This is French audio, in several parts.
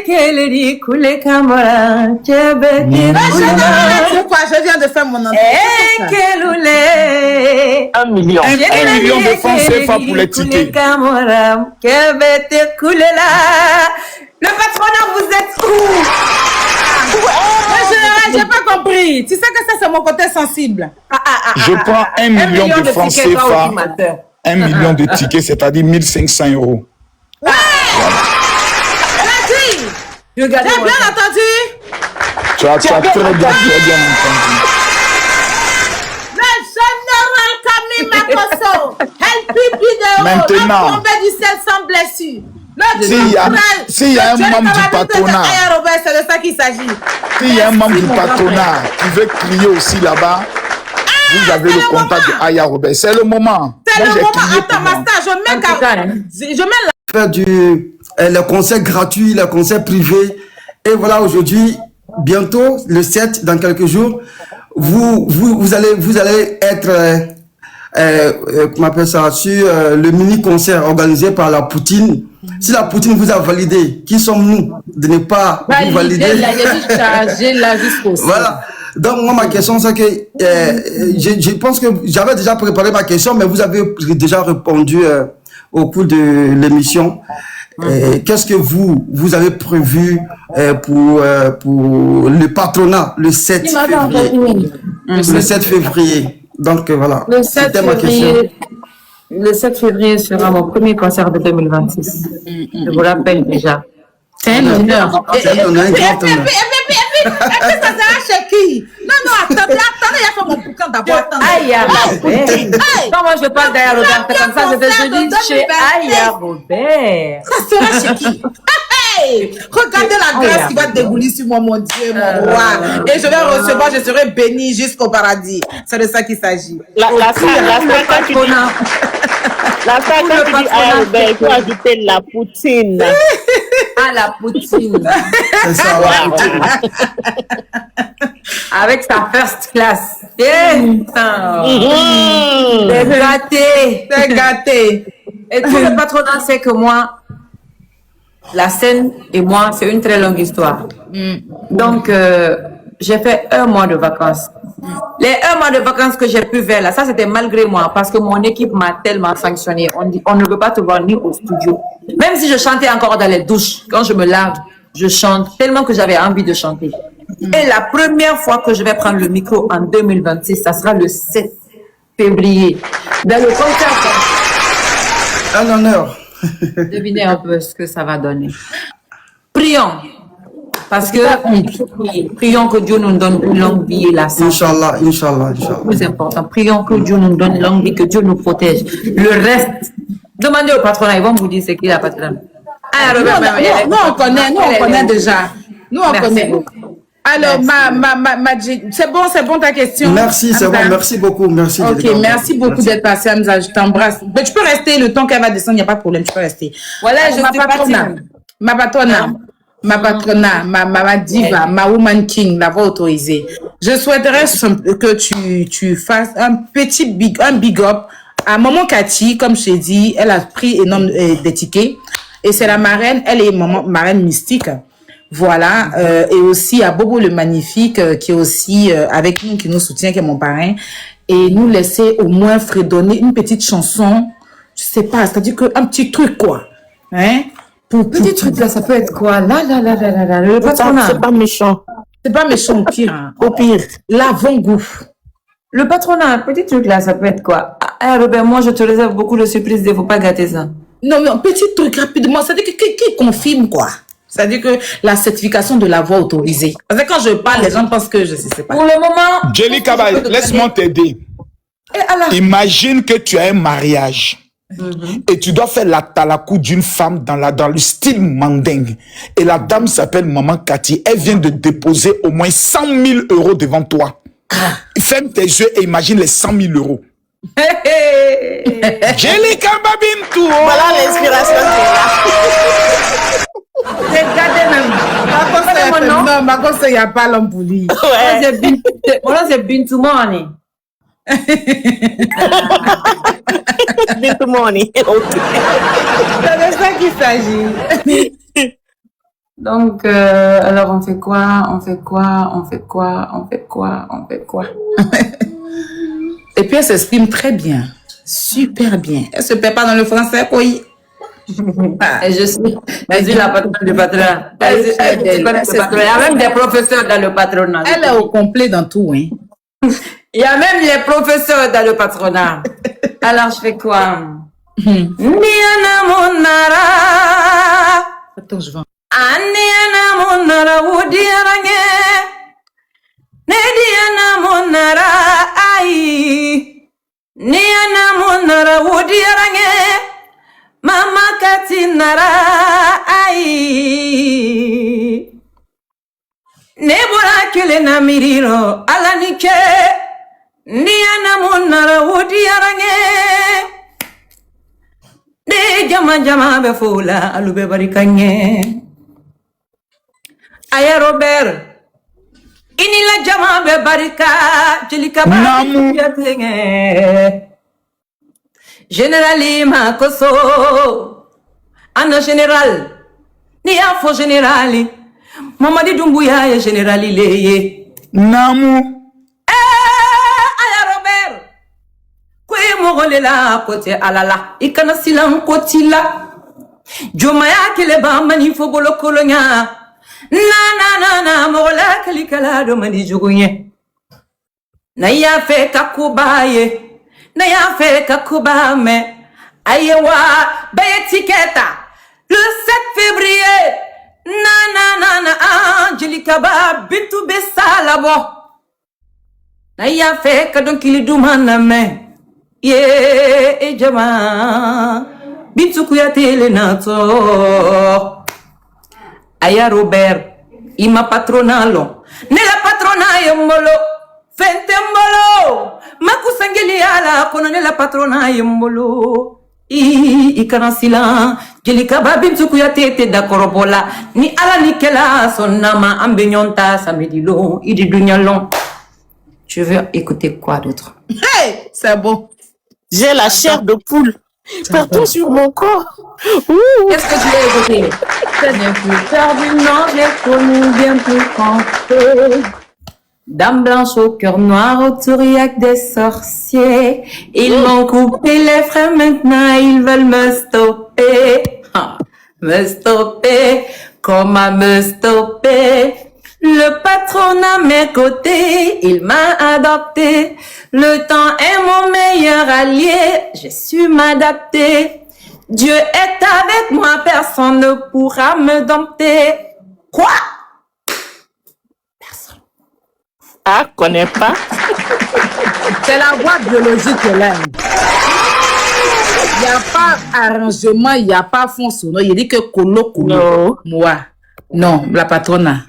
Je viens de faire mon entrée. 1 million. 1 million de francs CFA pour les tickets. Le patronat, vous êtes où? J'ai pas compris. Tu sais que ça, c'est mon côté sensible. Je prends 1 million de francs CFA. 1 million de tickets, c'est-à-dire 1500 euros. Ouais! Tu as bien entendu? Tu as très bien entendu. Le général Camille Makosso, Maintenant, du ciel sans blessure. S'il y a un membre du patronat, c'est de ça qu'il s'agit. S'il y a un membre du patronat qui veut crier aussi là-bas, vous avez le contact de Aya Robert. C'est le moment. C'est le moment. Attends, Master, je mets faire les concerts gratuits, les concerts privés. Et voilà, aujourd'hui, bientôt, le 7, dans quelques jours, vous allez être, comment on appelle ça, sur le mini-concert organisé par la Poutine. Si la Poutine vous a validé, qui sommes-nous de ne pas vous valider? Voilà. Donc, moi, ma question, c'est que je pense que j'avais déjà préparé ma question, mais vous avez déjà répondu au cours de l'émission. Qu'est-ce que vous avez prévu pour le patronat le 7 février? Le 7 février. Donc, voilà. C'était ma question. Le 7 février sera mon premier concert de 2026. Je vous l'appelle déjà. C'est un honneur. C'est un honneur, un grand honneur. Et puis, ça sera chez qui? Non, attendez, il y a fait mon bouquin d'abord. Aya Robert. Quand moi je parle d'Aya Robert, comme ça, je dis chez Aya Robert. Ça sera chez qui? Regardez la grâce qui va débouler sur moi, mon Dieu, mon roi. Et je vais recevoir, je serai béni jusqu'au paradis. C'est de ça qu'il s'agit. La fin, quand tu dis Aya Robert, il faut ajouter la Poutine. Ah, la Poutine. C'est ça, la Poutine. Avec sa first class. C'est gâté. C'est gâté. Et tout le patronat sait que moi, la scène et moi, c'est une très longue histoire. Donc, j'ai fait 1 mois de vacances. Les 1 mois de vacances que j'ai pu faire là, ça c'était malgré moi, parce que mon équipe m'a tellement sanctionné. On dit, on ne veut pas te voir ni au studio. Même si je chantais encore dans les douches, quand je me lave, je chante tellement que j'avais envie de chanter. Et la première fois que je vais prendre le micro en 2026, ça sera le 7 février. Dans le concert. Un honneur. Devinez un peu ce que ça va donner. Prions. Parce que prions que Dieu nous donne une longue vie et la santé. Inch'Allah, Inch'Allah, Inch'Allah. Plus important. Prions que Dieu nous donne une longue vie, que Dieu nous protège. Le reste, demandez au patronat, ils vont vous dire c'est qui la patronne. Nous, on connaît déjà. Nous, on connaît. Alors, c'est bon ta question. Merci, c'est bon, merci beaucoup. Merci. Ok, merci beaucoup d'être passé, Hamza. Je t'embrasse. Mais tu peux rester le temps qu'elle va descendre, il n'y a pas de problème, tu peux rester. Voilà, je suis ma patronat, ma diva, ma woman king, la voix autorisée. Je souhaiterais que tu fasses un big up à Maman Cathy. Comme je t'ai dit, elle a pris énorme des tickets. Et c'est la marraine, elle est marraine mystique. Voilà, et aussi à Bobo le Magnifique, qui est aussi avec nous, qui nous soutient, qui est mon parrain. Et nous laisser au moins fredonner une petite chanson, je sais pas, c'est-à-dire un petit truc, quoi. Hein? Petit truc là, ça peut être quoi? Le patronat. C'est pas méchant. C'est pas méchant, au pire. Hein. Au pire. L'avant-goût. Le patronat, petit truc là, ça peut être quoi? Ah, Robert, moi je te réserve beaucoup de surprises, il ne faut pas gâter ça. Non, petit truc rapidement, c'est-à-dire qui confirme quoi? C'est-à-dire que la certification de la voix autorisée. Parce que quand je parle, les gens pensent que je sais pas. Pour le moment... Jelly Kabay, laisse-moi t'aider. Imagine que tu as un mariage. Et tu dois faire la talakou d'une femme dans le style mandingue. Et la dame s'appelle Maman Cathy. Elle vient de déposer au moins 100 000 euros devant toi. Ferme tes yeux et imagine les 100 000 euros. Jelly Kabay tout. Voilà l'inspiration qui est là. J'ai gardé même. Non, ma cause, il n'y a pas l'homme pour lui. Mon nom, c'est Bintou Money. Bintou Money, ok. C'est de ça qu'il s'agit. Donc, alors on fait quoi? Et puis elle s'exprime très bien. Super bien. Elle se perd pas dans le français, quoi. Et je suis la patronne du patronat. Il y a même des professeurs dans le patronat. Elle est au complet dans tout, hein. Il y a même les professeurs dans le patronat. Alors, je fais quoi? Niana monara. Attends, je vais. Aniana monara wudiarange. Nediana monara ai. Niana monara wudiarange. Mama katinara ai. Nebora kele na miriro alanike. Niana monara wudiarange. De jama jama be fola alube barikanye. Aya Robert. Inila jama be barika jilika Namu. Générali Makoso. Anna général. Ni afo générali. Mamadi Doumbouya est générali leye. Namu. Aya Robert. Kwe mogole la kote alala. Ikana silang kotila. Jomaya kele ba mani fogolo kolonya. Na mogola kalikala do mani jugunye. Na ya fe kakubaye. Na ya fe kakubame. Ayewa baye tiketa. Le 7 février. Na Angelica ba bintu besa labo. Na ya fe kadon kilidumana me. Ye jama bintu kuyatele nato. Aya Robert ima patronalo nela patrona yembolo fentembolo makusangeli ala kono nela patrona yembolo ikana sila jelika ba bintu kuyatete da korobola ni ala nikela sonama ambenyonta samedilo idi dunyalon. Tu veux écouter quoi d'autre? Hey, c'est bon. J'ai la chair de poule partout sur mon corps. Qu'est-ce que tu veux écouter? C'est bien plus tard du nord, j'ai connu bien plus campé. Dame blanche au cœur noir, au touriac des sorciers. Ils m'ont coupé les freins, maintenant ils veulent me stopper. Me stopper, comment me stopper? Le patron à mes côtés, il m'a adopté. Le temps est mon meilleur allié, j'ai su m'adapter. Dieu est avec moi, personne ne pourra me dompter. Quoi? Personne. Ah, connais pas. C'est la voix biologique qu'elle aime. Il n'y a pas arrangement, il n'y a pas fond sonore. Il dit que colo. Non. Moi. Non, la patronne.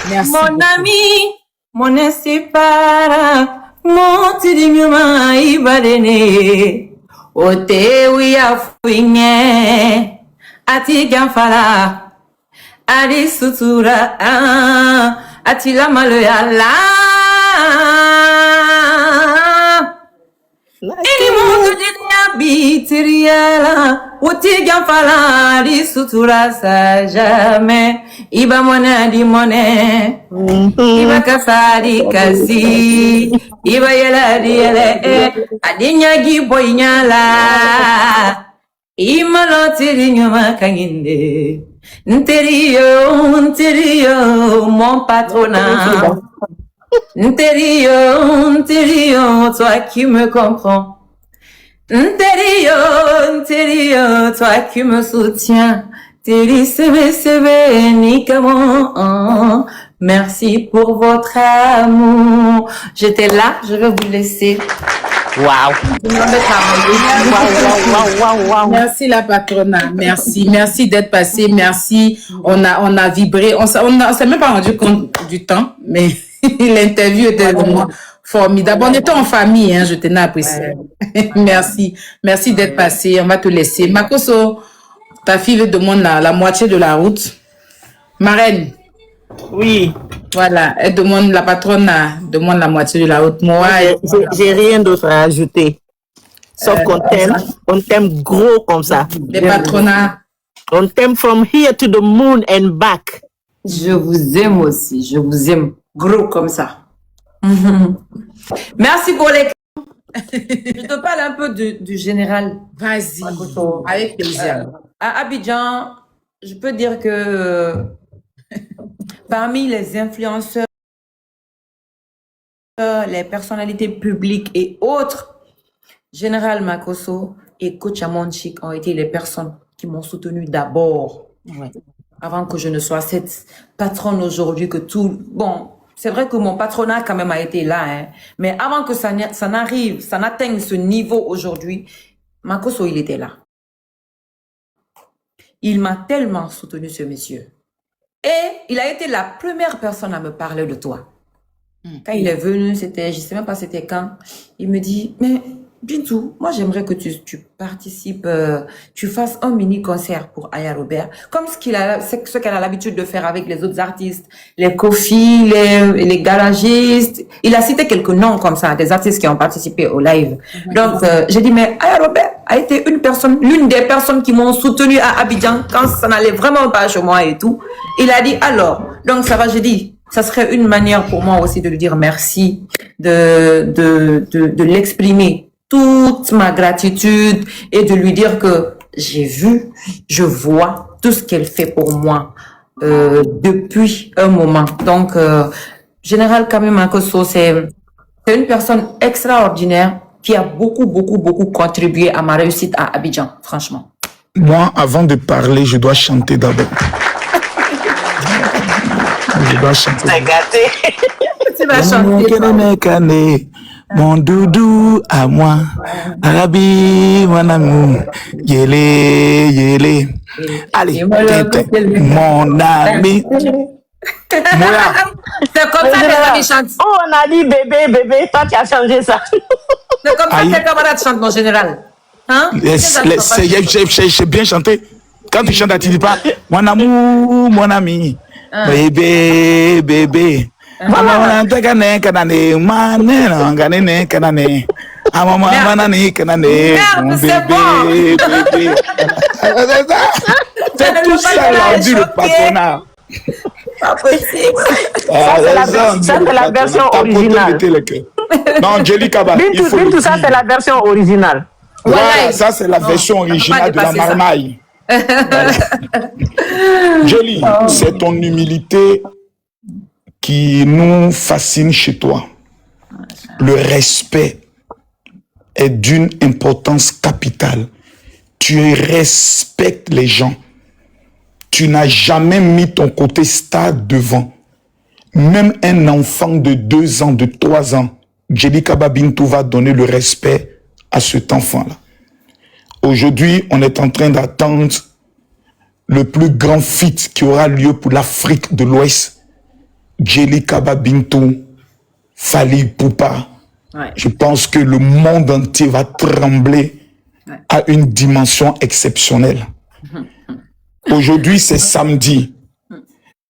Merci. Mon ami, mon insépara, mon tidinyuma ibadene. Ote wiya fuinye, ati gamfala, adi sutura, ati la maloyala. Ini mutu jinya bitiriala, uti gamfala, adi sutura sa jamais. Iba mona di mone, iba kasari kasi, iba yela di yele, adinya gi boynyala. Ima lo tiri nyuma kanginde, nterio, mon patronat. Nterio, toi qui me comprends. Nterio, toi qui me soutiens. Teri sebe, nikamon. Merci pour votre amour. J'étais là, je vais vous laisser. Waouh. Waouh. Merci la patronne, merci d'être passé, merci. On a vibré, on s'est même pas rendu compte du temps, mais l'interview était vraiment formidable. On était en famille, hein, je tenais à apprécier. Merci d'être passé. On va te laisser. Makoso, ta fille demande la moitié de la route. Marraine. Oui. Voilà, elle demande, la patronne demande la moitié de la route. Moi, j'ai rien d'autre à ajouter. Sauf qu'on t'aime gros comme ça. Les patronats On t'aime from here to the moon and back. Je vous aime aussi. Je vous aime gros comme ça. Merci pour les... Je te parle un peu du général. Vas-y, avec plaisir. À Abidjan, je peux dire que parmi les influenceurs, les personnalités publiques et autres, Général Makosso et Coach Amonchik ont été les personnes qui m'ont soutenu d'abord, avant que je ne sois cette patronne aujourd'hui que tout... Bon, c'est vrai que mon patronat quand même a été là, hein, mais avant que ça n'arrive, ça n'atteigne ce niveau aujourd'hui, Makosso, il était là. Il m'a tellement soutenu, ce monsieur. Et il a été la première personne à me parler de toi. Quand il est venu, c'était, je sais même pas c'était quand, il me dit, mais Bintou, moi j'aimerais que tu participes, tu fasses un mini concert pour Aya Robert, comme ce qu'elle a l'habitude de faire avec les autres artistes, les Kofi, les garagistes. Il a cité quelques noms comme ça, des artistes qui ont participé au live. Donc j'ai dit, mais Aya Robert a été l'une des personnes qui m'ont soutenu à Abidjan quand ça n'allait vraiment pas chez moi et tout. Il a dit alors, donc ça va, j'ai dit, ça serait une manière pour moi aussi de lui dire merci, de l'exprimer toute ma gratitude et de lui dire que j'ai vu, je vois tout ce qu'elle fait pour moi depuis un moment. Donc, Général Kamé Makosso, c'est une personne extraordinaire qui a beaucoup contribué à ma réussite à Abidjan, franchement. Moi, avant de parler, je dois chanter d'abord. Je dois chanter. T'as gâté. Tu vas chanter. Mon doudou à moi, Arabi, mon amour, yélé, yélé. Allez, mon ami. Moya. C'est comme ça que les amis chantent. Oh, on a dit bébé, toi tu as changé ça. C'est comme ça que les camarades chantent, mon général. Hein? J'ai bien chanté. Quand tu chantes, tu dis pas mon amour, mon ami, bébé. Maman, c'est tout ça rendu le patronat. Pas possible. Ça, c'est la version originale. Non, Jelly Kaba. Bintou, ça, c'est la version originale. Voilà, ça, c'est la version originale de la marmaille. Jelly, c'est ton humilité qui nous fascine chez toi. Le respect est d'une importance capitale. Tu respectes les gens. Tu n'as jamais mis ton côté stade devant. Même un enfant de 2 ans, de 3 ans, Jelly Kaba Bintou va donner le respect à cet enfant-là. Aujourd'hui, on est en train d'attendre le plus grand feat qui aura lieu pour l'Afrique de l'Ouest. Jelly Kaba Bintou, Fally Ipupa. Je pense que le monde entier va trembler à une dimension exceptionnelle. Aujourd'hui, c'est samedi.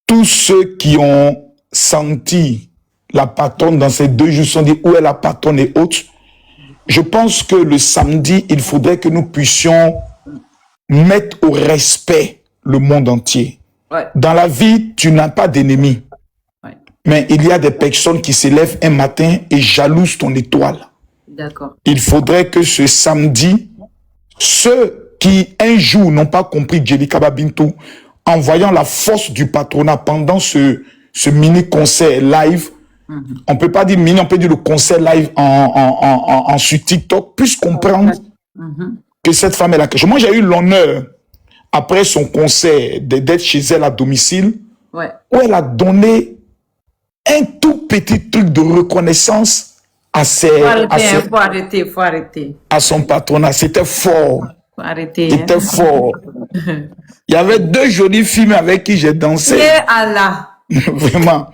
Tous ceux qui ont senti la patronne dans ces 2 jours se sont dit où est la patronne et autres. Je pense que le samedi, il faudrait que nous puissions mettre au respect le monde entier. Dans la vie, tu n'as pas d'ennemis. Mais il y a des personnes qui se lèvent un matin et jalousent ton étoile. D'accord. Il faudrait que ce samedi, ceux qui un jour n'ont pas compris Jelly Kaba Bintou, en voyant la force du patronat pendant ce mini-concert live, on peut pas dire mini, on peut dire le concert live sur TikTok, puisse comprendre que cette femme est là. Moi, j'ai eu l'honneur, après son concert, d'être chez elle à domicile, où elle a donné un tout petit truc de reconnaissance à faut arrêter. À son patronat. C'était fort. Faut arrêter. C'était fort. Il y avait 2 jolies filles avec qui j'ai dansé. Allah. Vraiment.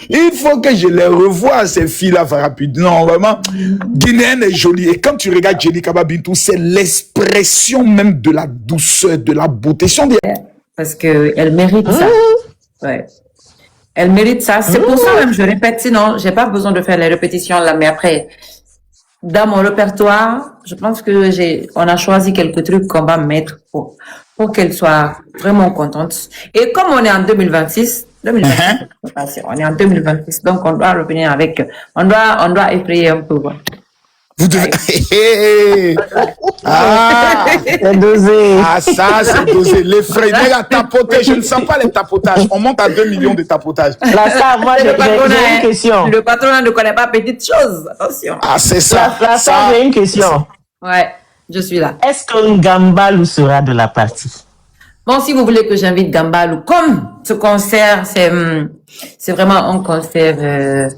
Il faut que je les revoie, ces filles-là, rapidement. Vraiment, Guinéenne est jolie. Et quand tu regardes Jelly Kaba Bintou, c'est l'expression même de la douceur, de la beauté. Parce qu'elle mérite ça. Ouais. Elle mérite ça. C'est pour ça même, je répète, sinon, j'ai pas besoin de faire les répétitions là, mais après, dans mon répertoire, je pense que on a choisi quelques trucs qu'on va mettre pour qu'elle soit vraiment contente. Et comme on est en 2026, on est en 2026, donc on doit revenir avec, on doit effrayer un peu. Vous devez... Ah, C'est dosé. ah, ça, c'est dosé. Les frais, les tapoter, je ne sens pas les tapotages. On monte à 2 millions de tapotages. Là, ça, moi, j'ai une question. Le patronat ne connaît pas petite chose. Attention. Ah, c'est ça. Là, ça, j'ai une question. Ouais, je suis là. Est-ce qu'un Gambalou sera de la partie? Bon, si vous voulez que j'invite Gambalou, comme ce concert, c'est vraiment un concert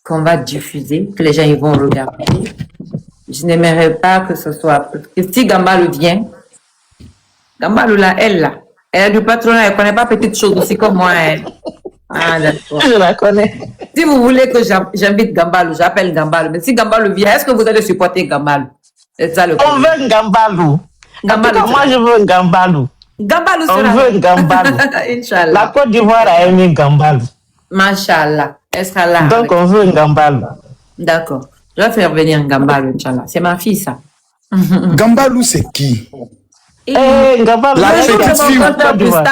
qu'on va diffuser, que les gens ils vont regarder. Je n'aimerais pas que ce soit... Parce que si Gambalou vient, Gambalou là, elle a du patronat, elle ne connaît pas petite chose aussi comme moi. Ah, d'accord. Je la connais. Si vous voulez que j'invite Gambalou, j'appelle Gambalou. Mais si Gambalou vient, est-ce que vous allez supporter Gambalou? C'est ça le On problème. veut un Gambalou. Gambalou, Moi, je veux un Gambalou. Gambalou On sera veut un Gambalou. Inch'Allah. La Côte d'Ivoire a aimé Gambalou. Machallah. Elle sera là. Donc, on veut un Gambalou. D'accord. Je vais faire venir Gambalou, Inch'Allah. C'est ma fille, ça. Gambalou, c'est qui? Eh, Gambalou, La c'est petite fille,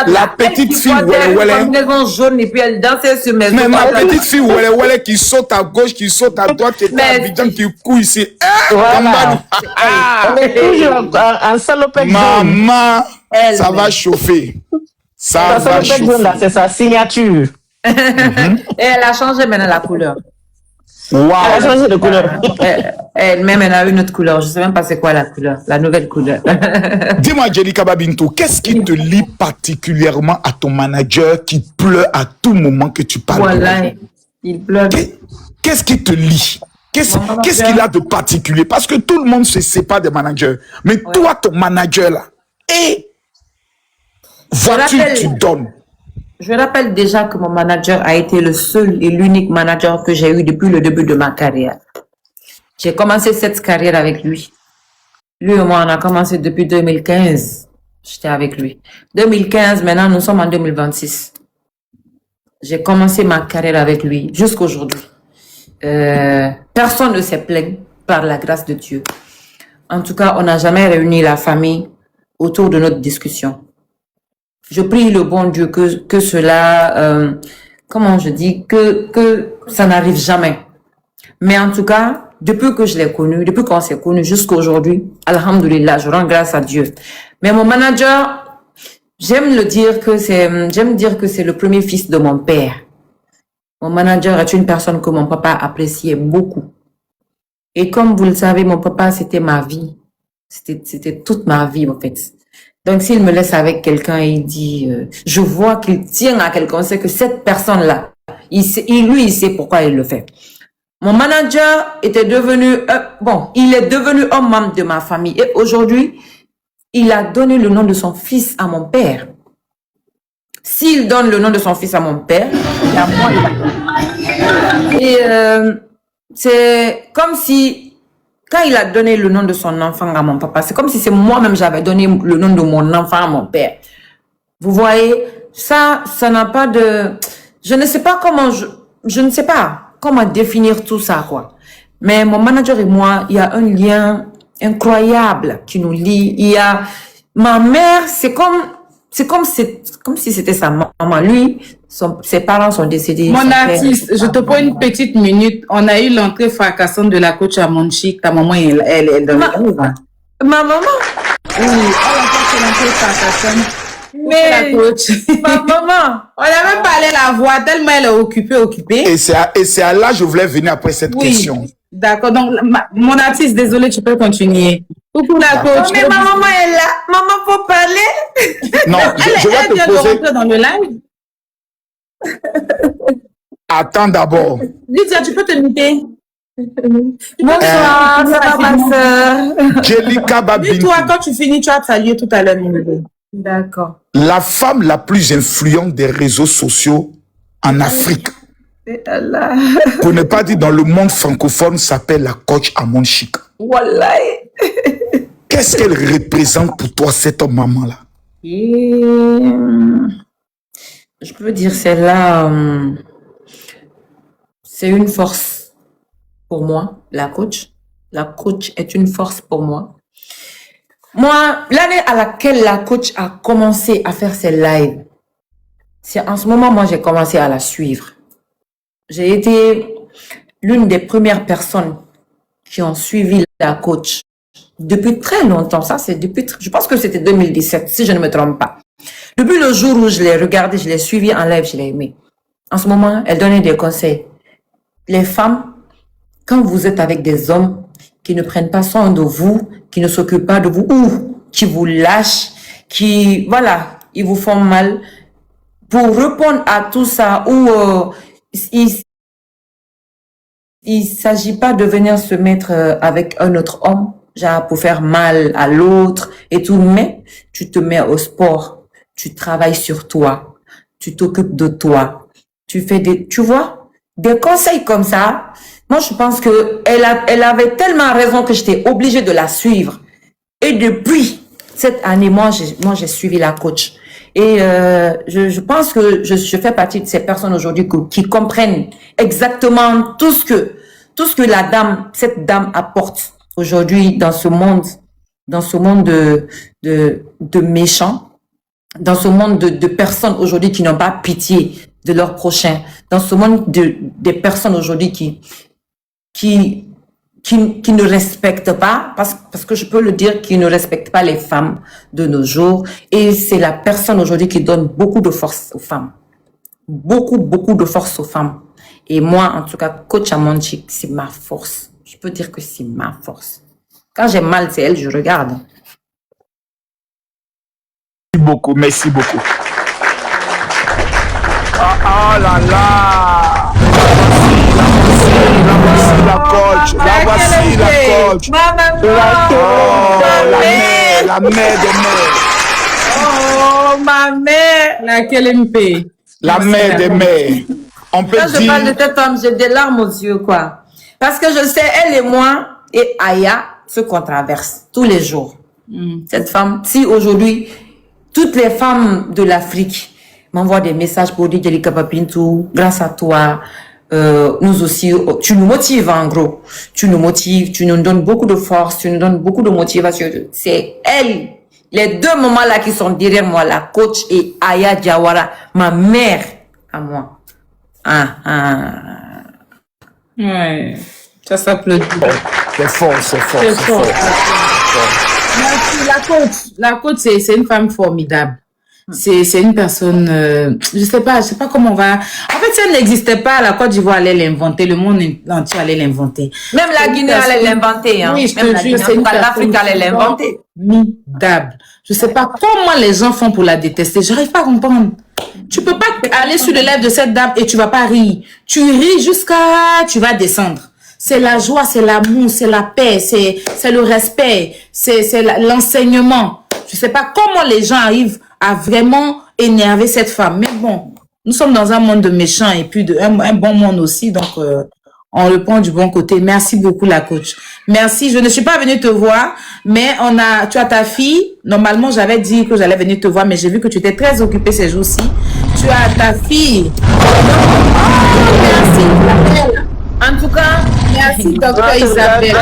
la petite fille, une combinaison jaune et puis elle dansait sur mes mais os. ma petite fille, ouais, qui saute à gauche, qui saute à droite, qui est à Abidjan, qui court ici. Gambalou. On est toujours en salopette jaune. Maman, Elle, ça va chauffer. Ça La va salopette jaune, là, chauffer. c'est sa signature. Et elle a changé maintenant la couleur. Elle a Waouh. changé de couleur. Elle-même, elle a une autre couleur. Je ne sais même pas c'est quoi la couleur, la nouvelle couleur. Dis-moi, Jelika Babinto, qu'est-ce qui te lie particulièrement à ton manager qui pleure à tout moment que tu parles? Voilà, il pleure. Qu'est-ce qui te lie? Qu'est-ce qu'il a de particulier? Parce que tout le monde se sépare des managers. Mais toi, ton manager là, et vois-tu, tu donnes. Je rappelle déjà que mon manager a été le seul et l'unique manager que j'ai eu depuis le début de ma carrière. J'ai commencé cette carrière avec lui. Lui et moi, on a commencé depuis 2015. J'étais avec lui. 2015, maintenant, nous sommes en 2026. J'ai commencé ma carrière avec lui jusqu'aujourd'hui. Personne ne s'est plaint par la grâce de Dieu. En tout cas, on n'a jamais réuni la famille autour de notre discussion. Je prie le bon Dieu que cela, comment je dis, que ça n'arrive jamais. Mais en tout cas, depuis que je l'ai connu, depuis qu'on s'est connu jusqu'à aujourd'hui, alhamdoulilah, je rends grâce à Dieu. Mais mon manager, j'aime dire que c'est le premier fils de mon père. Mon manager est une personne que mon papa appréciait beaucoup. Et comme vous le savez, mon papa, c'était ma vie. C'était toute ma vie, en fait. Donc, s'il me laisse avec quelqu'un et il dit, je vois qu'il tient à quelqu'un, c'est que cette personne-là, il sait pourquoi il le fait. Mon manager était devenu, il est devenu un membre de ma famille. Et aujourd'hui, il a donné le nom de son fils à mon père. S'il donne le nom de son fils à mon père, et à moi, il a... Et c'est comme si... Quand il a donné le nom de son enfant à mon papa, c'est comme si c'est moi-même j'avais donné le nom de mon enfant à mon père. Vous voyez, ça n'a pas de... Je ne sais pas comment... Je ne sais pas comment définir tout ça, quoi. Mais mon manager et moi, il y a un lien incroyable qui nous lie. Il y a... Ma mère, c'est comme si c'était sa maman. Lui, ses parents sont décédés. Mon artiste, je te prends une petite minute. On a eu l'entrée fracassante de la coach à Monchique. Ta maman, elle Ma maman? Oui, elle a fait l'entrée fracassante. Mais La coach. ma maman, On n'a même pas allé la voir tellement elle est occupée. Et c'est à là que je voulais venir après cette question. D'accord. Donc, mon artiste, désolé, tu peux continuer. Coucou la coach. mais ma maman est là. Maman, faut parler. Non, je vais Elle vient te de poser... rentrer dans le live. Attends d'abord. Lydia, tu peux te muter. Bonsoir, ça va ma soeur? Jelika Babinto, Dis-toi, quand tu finis, tu vas te saluer tout à l'heure, mon bébé. D'accord. la femme la plus influente des réseaux sociaux en Afrique, Allah. pour ne pas dire dans le monde francophone, s'appelle la coach Amon Chic. Wallahi. Qu'est-ce qu'elle représente pour toi, cette maman-là? Et, je peux dire, celle-là, c'est une force pour moi, la coach. La coach est une force pour moi. Moi, l'année à laquelle la coach a commencé à faire ses lives, c'est en ce moment, moi, j'ai commencé à la suivre. J'ai été l'une des premières personnes qui ont suivi la coach depuis très longtemps. Ça, c'est depuis, je pense que c'était 2017, si je ne me trompe pas. Depuis le jour où je l'ai regardé, je l'ai suivi en live, je l'ai aimé. En ce moment, elle donnait des conseils. Les femmes, quand vous êtes avec des hommes qui ne prennent pas soin de vous, qui ne s'occupent pas de vous, ou qui vous lâchent, qui, voilà, ils vous font mal, pour répondre à tout ça, où il s'agit pas de venir se mettre avec un autre homme, genre pour faire mal à l'autre et tout, mais tu te mets au sport, tu travailles sur toi, tu t'occupes de toi, tu fais tu vois, des conseils comme ça. Moi, je pense que elle avait tellement raison que j'étais obligée de la suivre. Et depuis cette année, moi, j'ai suivi la coach. Et je pense que je fais partie de ces personnes aujourd'hui qui comprennent exactement tout ce que cette dame apporte aujourd'hui dans ce monde de méchants, dans ce monde de personnes aujourd'hui qui n'ont pas pitié de leur prochain, dans ce monde des personnes aujourd'hui qui ne respectent pas, parce que je peux le dire, qui ne respectent pas les femmes de nos jours. Et c'est la personne aujourd'hui qui donne beaucoup de force aux femmes. Beaucoup, beaucoup de force aux femmes. Et moi, en tout cas, coach Amonchi, c'est ma force. Je peux dire que c'est ma force. Quand j'ai mal, c'est elle, je regarde. Merci beaucoup, merci beaucoup. Ah là là! La coach, la voici la coach. La mère des mères. Oh, ma mère. Laquelle MP? La mère des mères. On peut Quand je parle de cette femme, j'ai des larmes aux yeux, quoi. Parce que je sais, elle et moi et Aya, ce qu'on traverse tous les jours. Cette femme, si aujourd'hui, toutes les femmes de l'Afrique m'envoient des messages pour dire Jelika Papintou, grâce à toi, nous aussi, tu nous motives en gros. Tu nous motives, tu nous donnes beaucoup de force, tu nous donnes beaucoup de motivation. C'est elle, les deux mamans là qui sont derrière moi, la coach et Aya Diawara, ma mère à moi. Ouais, ça s'applaudit. C'est fort, c'est fort, c'est fort. Merci, la coach, c'est une femme formidable. C'est une personne, je sais pas comment on va. En fait, si elle n'existait pas, la Côte d'Ivoire allait l'inventer, le monde entier allait l'inventer. Même la Guinée allait l'inventer, hein. Oui, je te jure, c'est une l'Afrique allait l'inventer. Formidable. Je sais pas comment les gens font pour la détester. J'arrive pas à comprendre. Tu peux pas aller sur le live de cette dame et tu vas pas rire. Tu ris jusqu'à, tu vas descendre. C'est la joie, c'est l'amour, c'est la paix, c'est le respect, c'est l'enseignement. Je sais pas comment les gens arrivent à vraiment énerver cette femme. Mais bon, nous sommes dans un monde de méchants et puis un bon monde aussi. Donc, on le prend du bon côté. Merci beaucoup, la coach. Merci. Je ne suis pas venue te voir, mais tu as ta fille. Normalement, j'avais dit que j'allais venir te voir, mais j'ai vu que tu étais très occupée ces jours-ci. Tu as ta fille. Merci. En tout cas, merci, docteur Isabelle.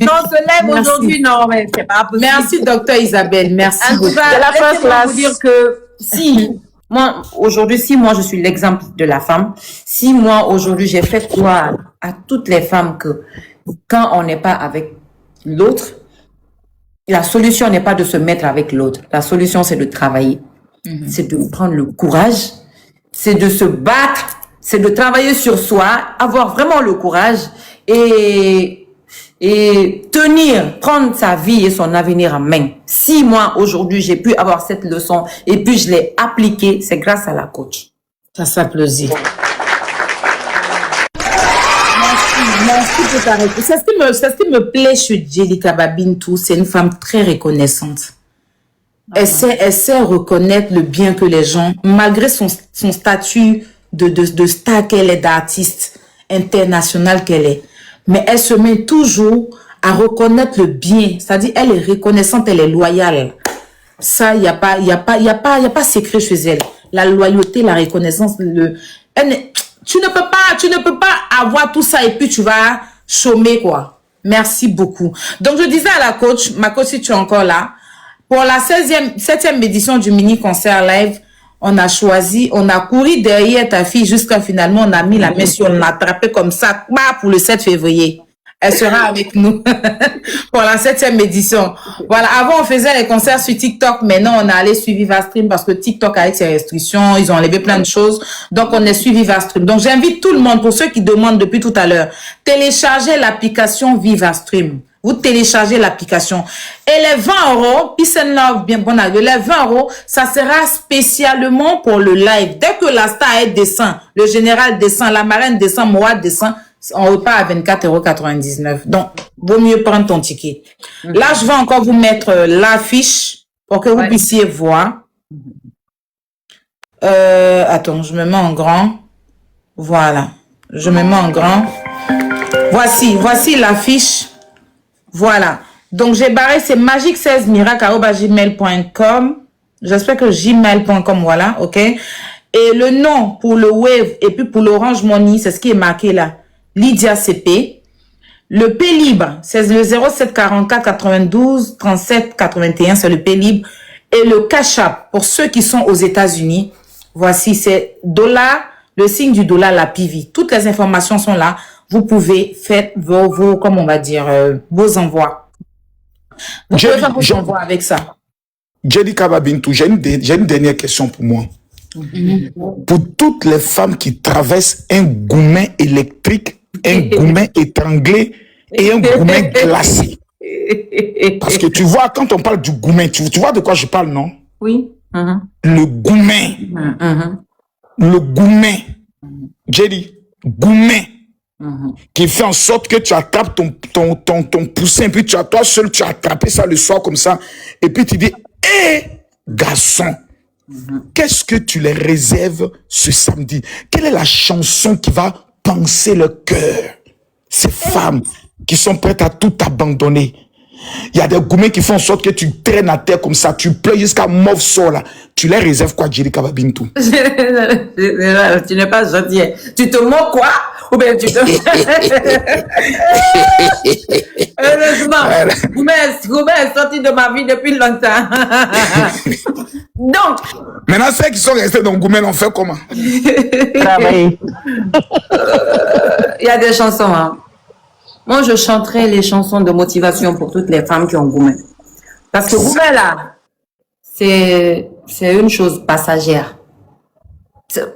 Non, on se lève aujourd'hui, non, mais c'est pas possible. Merci, docteur Isabelle. Merci. En tout cas, laissez-moi vous dire que si moi, aujourd'hui, je suis l'exemple de la femme, si moi, aujourd'hui, j'ai fait croire à toutes les femmes que quand on n'est pas avec l'autre, la solution n'est pas de se mettre avec l'autre. La solution, c'est de travailler. C'est de prendre le courage, c'est de se battre, c'est de travailler sur soi, avoir vraiment le courage et prendre sa vie et son avenir en main. Si moi, aujourd'hui, j'ai pu avoir cette leçon et puis je l'ai appliquée, c'est grâce à la coach. Ça s'applaudit. Merci pour ta réponse. C'est ce qui me plaît chez Jelika Babintou, c'est une femme très reconnaissante. Elle sait reconnaître le bien que les gens, malgré son statut de star qu'elle est, d'artiste internationale qu'elle est, mais elle se met toujours à reconnaître le bien. C'est-à-dire, elle est reconnaissante, elle est loyale. Ça, il y a pas secret chez elle. La loyauté, la reconnaissance, tu ne peux pas avoir tout ça et puis tu vas chômer, quoi. Merci beaucoup. Donc, je disais à la coach, ma coach, si tu es encore là, pour la 7e édition du mini-concert live, on a couru derrière ta fille jusqu'à finalement, on a mis la main sur, on l'a attrapé comme ça, pour le 7 février. Elle sera avec nous pour la 7e édition. Voilà. Avant, on faisait les concerts sur TikTok. Maintenant, on a allé suivre Vivastream parce que TikTok, avec ses restrictions, ils ont enlevé plein de choses. Donc, on est suivi Vivastream. Donc, j'invite tout le monde, pour ceux qui demandent depuis tout à l'heure, téléchargez l'application Vivastream. Vous téléchargez l'application. Et les 20 €, peace and love, bien bon avis, les 20 €, ça sera spécialement pour le live. Dès que la star descend, le général descend, la marraine descend, Mourad descend, on repart à 24,99 €. Donc, vaut mieux prendre ton ticket. Là, je vais encore vous mettre l'affiche pour que vous puissiez voir. Attends, je me mets en grand. Voilà. Je me mets en grand. Voici l'affiche. Voilà. Donc, j'ai barré, c'est magic16miracle@gmail.com. J'espère que gmail.com, voilà, ok. Et le nom pour le Wave et puis pour l'Orange Money, c'est ce qui est marqué là. Lydia CP. Le P libre, c'est le 07 44 92 37 81, c'est le P libre. Et le Cash App, pour ceux qui sont aux États-Unis, voici, c'est dollar, le signe du dollar, la PV. Toutes les informations sont là. Vous pouvez faire vos comment on va dire, vos envois. Vous pouvez faire vos envois avec ça. Jenny Kababintou, j'ai une dernière question pour moi. Pour toutes les femmes qui traversent un goumen électrique, un goumen étranglé et un goumen glacé. Parce que tu vois, quand on parle du goumen, tu vois de quoi je parle, non? Oui. Le goumen. Le goumen. Jenny, goumen. Qui fait en sorte que tu attrapes ton poussin, puis toi seul, tu as attrapé ça le soir comme ça, et puis tu dis, hé, garçon, qu'est-ce que tu les réserves ce samedi? Quelle est la chanson qui va panser le cœur? Ces femmes qui sont prêtes à tout abandonner. Il y a des gourmets qui font en sorte que tu traînes à terre comme ça, tu pleures jusqu'à mauve sort là. Tu les réserves quoi, Jenny Kababintou? Tu n'es pas gentil. Tu te moques quoi? Ou bien tu te... Heureusement, Goumen est sorti de ma vie depuis longtemps. Donc... Maintenant, ceux qui sont restés dans Goumen, on fait comment? Travailler. Il y a des chansons, hein. Moi, je chanterai les chansons de motivation pour toutes les femmes qui ont Goumen. Parce que Goumen, là, c'est une chose passagère.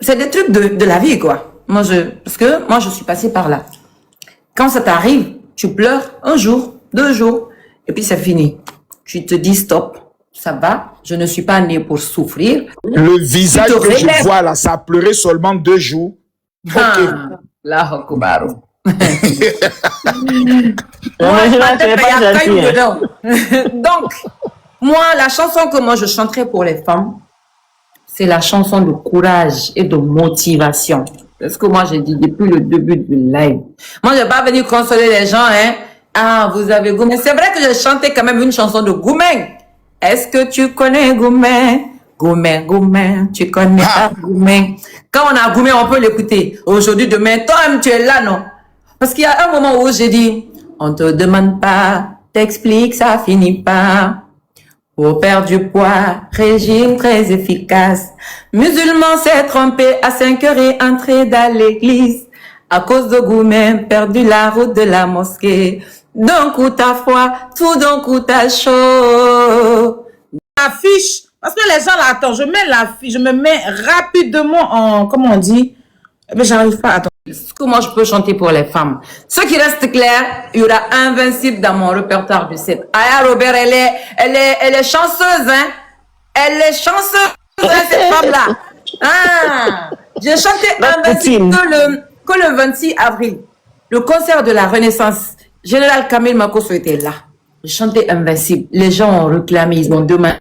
C'est des trucs de la vie, quoi. Parce que moi, je suis passée par là. Quand ça t'arrive, tu pleures un jour, 2 jours, et puis c'est fini. Tu te dis stop, ça va, je ne suis pas née pour souffrir. Le visage que je vois là, ça a pleuré seulement 2 jours. Okay. Là, Okubaro. Donc, moi, la chanson que moi je chanterai pour les femmes, c'est la chanson de courage et de motivation. C'est ce que moi j'ai dit depuis le début du live. Moi, je n'ai pas venu consoler les gens, hein. Ah, vous avez Goumen. C'est vrai que j'ai chanté quand même une chanson de Goumen. Est-ce que tu connais Goumen? Goumen, tu connais pas Goumen. Quand on a Goumen, on peut l'écouter. Aujourd'hui, demain, toi-même, tu es là, non? Parce qu'il y a un moment où j'ai dit, on te demande pas, t'explique, ça finit pas. Pour perdre du poids, régime très efficace. Musulman s'est trompé à 5 heures et entré dans l'église. À cause de Goumen, perdu la route de la mosquée. D'un coup t'as froid, tout d'un coup t'as chaud. Affiche, parce que les gens là, attends, je mets l'affiche, je me mets rapidement en, comment on dit? Mais j'arrive pas, attends. Ce que moi je peux chanter pour les femmes. Ce qui reste clair, il y aura Invincible dans mon répertoire du 7. Aya Robert, elle est chanceuse, hein. Elle est chanceuse, hein, cette femme-là. Ah, j'ai chanté Invincible que le 26 avril. Le concert de la Renaissance. Général Camille Makosso était là. J'ai chanté Invincible. Les gens ont réclamé, ils ont demandé.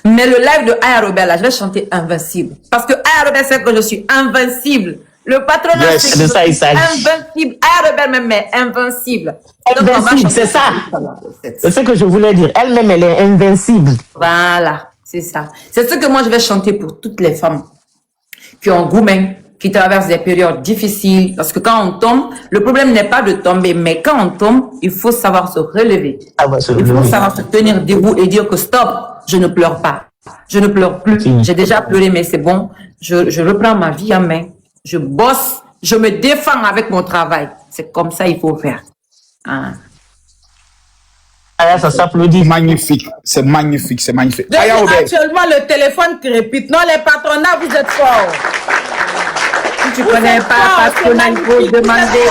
Mais le live de Aya Robert, là, je vais chanter Invincible. Parce que Aya Robert sait que je suis invincible. Le patronat, c'est de ça, il s'agit. Invincible. Aya Robert même est invincible. Invincible, c'est ça. C'est ce que je voulais dire. Elle-même, elle est invincible. Voilà, c'est ça. C'est ce que moi, je vais chanter pour toutes les femmes qui ont Goumen, qui traversent des périodes difficiles. Parce que quand on tombe, le problème n'est pas de tomber, mais quand on tombe, il faut savoir se relever. Il faut savoir se tenir debout et dire que stop, je ne pleure pas. Je ne pleure plus. J'ai déjà pleuré, mais c'est bon. Je reprends ma vie en main. Je bosse. Je me défends avec mon travail. C'est comme ça il faut faire. Hein. Ça s'applaudit. Magnifique, c'est magnifique, c'est magnifique. Actuellement, le téléphone crépite. Non, les patronats, vous êtes forts. Si tu ne connais pas patronat, il faut demander.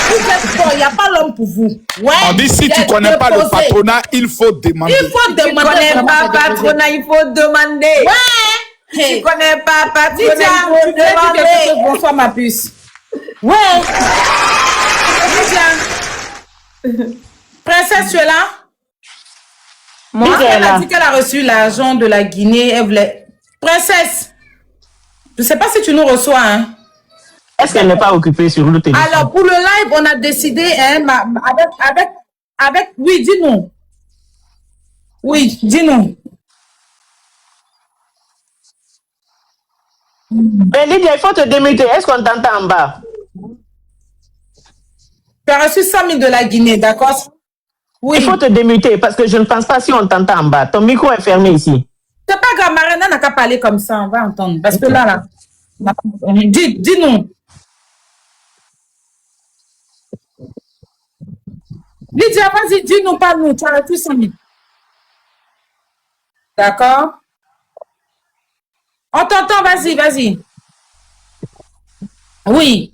Vous êtes forts, il n'y a pas l'homme pour vous. Ouais, on dit si tu ne connais pas le patronat, il faut demander. Il faut demander. Si tu ne connais pas patronat, il faut demander. Ouais. Si tu ne connais pas patronat, il faut tu fais demander. Bonsoir, ma puce. Ouais. Princesse, tu es là? Moi, Elle a dit qu'elle a reçu l'argent de la Guinée. Elle voulait... Princesse, je ne sais pas si tu nous reçois. Hein? Est-ce qu'elle n'est pas occupée sur le téléphone? Alors, pour le live, on a décidé, hein, avec... Oui, dis-nous. Oui, dis-nous. Mais Lydia, il faut te démuter. Est-ce qu'on t'entend en bas? Tu as reçu 100 000 de la Guinée, d'accord? Oui. Il faut te démuter parce que je ne pense pas si on t'entend en bas. Ton micro est fermé ici. C'est pas grave, Marina n'a qu'à parler comme ça, on va entendre. Parce que là, dis-nous. Lydia, vas-y, dis-nous, pas nous, tu as reçu 100 000. D'accord? On t'entend, vas-y, vas-y. Oui.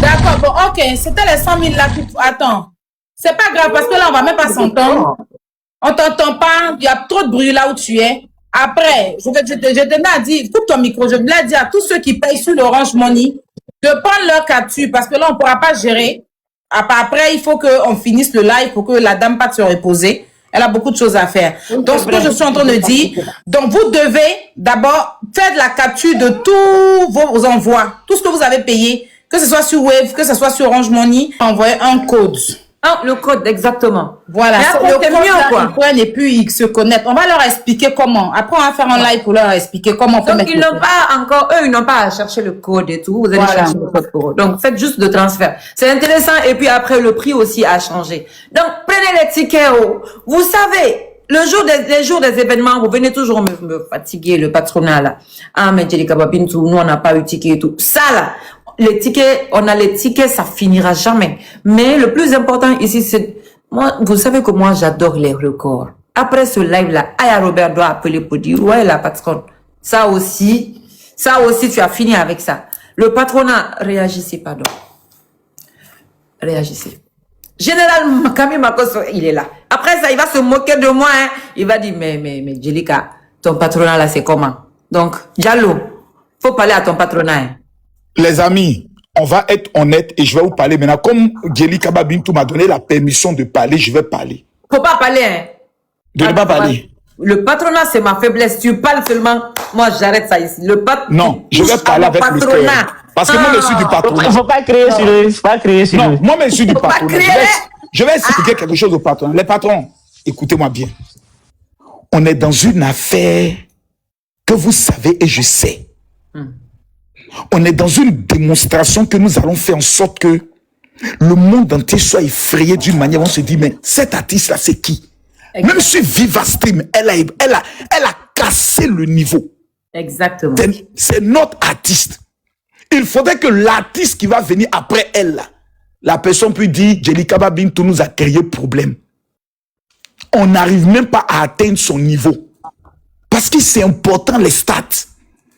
D'accord, bon, ok, c'était les 100 000 là. Attends, c'est pas grave parce que là, on va même pas s'entendre. On t'entend pas, il y a trop de bruit là où tu es. Après, je tenais à dire, coupe ton micro, je voulais dire à tous ceux qui payent sur l'Orange Money de prendre leur capture parce que là, on ne pourra pas gérer. Après, il faut qu'on finisse le live pour que la dame parte se reposer. Elle a beaucoup de choses à faire. Donc, ce que je suis en train de dire, donc vous devez d'abord faire de la capture de tous vos envois, tout ce que vous avez payé, que ce soit sur Wave, que ce soit sur Orange Money, envoyer un code. Ah, le code, exactement. Voilà, mais le après, code, mieux, quoi. ils prennent et puis ils se connectent. On va leur expliquer comment. Après, on va faire un live pour leur expliquer comment on peut Donc, mettre ils n'ont pas encore, eux, ils n'ont pas à chercher le code et tout. Vous allez Voilà. chercher le code pour eux. Donc, faites juste le transfert. C'est intéressant. Et puis après, le prix aussi a changé. Donc, prenez les tickets. Vous savez, les jours des événements, vous venez toujours me fatiguer, le patronat, là. Ah, mais Jelika Babintou, nous, on n'a pas eu ticket et tout. Ça, là, les tickets, on a les tickets, ça finira jamais. Mais le plus important ici, c'est, moi, vous savez que moi, j'adore les records. Après ce live-là, Aya Robert doit appeler pour dire, ouais, la patronne, ça aussi, tu as fini avec ça. Le patronat, réagissez, pardon. Réagissez. Général Camille Makos, il est là. Après ça, il va se moquer de moi, hein. Il va dire, mais Jelika, ton patronat là, c'est comment? Donc, Diallo, faut parler à ton patronat, hein. Les amis, on va être honnête et je vais vous parler maintenant. Comme Jelika Babintou m'a donné la permission de parler, je vais parler. Faut pas parler, hein. De ne pas parler. Le patronat, c'est ma faiblesse. Tu parles seulement. Moi, j'arrête ça ici. Non, je vais parler avec le cœur. Parce que moi, je suis du patronat. Il ne faut pas créer sur eux. Il ne faut pas créer sur eux. Non, moi, je suis du patronat. Je vais expliquer quelque chose aux patrons. Les patrons, écoutez-moi bien. On est dans une affaire que vous savez et je sais. On est dans une démonstration que nous allons faire en sorte que le monde entier soit effrayé d'une manière où on se dit, mais cet artiste-là, c'est qui? Même sur Viva Stream, elle a cassé le niveau. Exactement. C'est notre artiste. Il faudrait que l'artiste qui va venir après elle, là, la personne peut dire, Jelika Babintou nous a créé problème. On n'arrive même pas à atteindre son niveau. Parce que c'est important, les stats.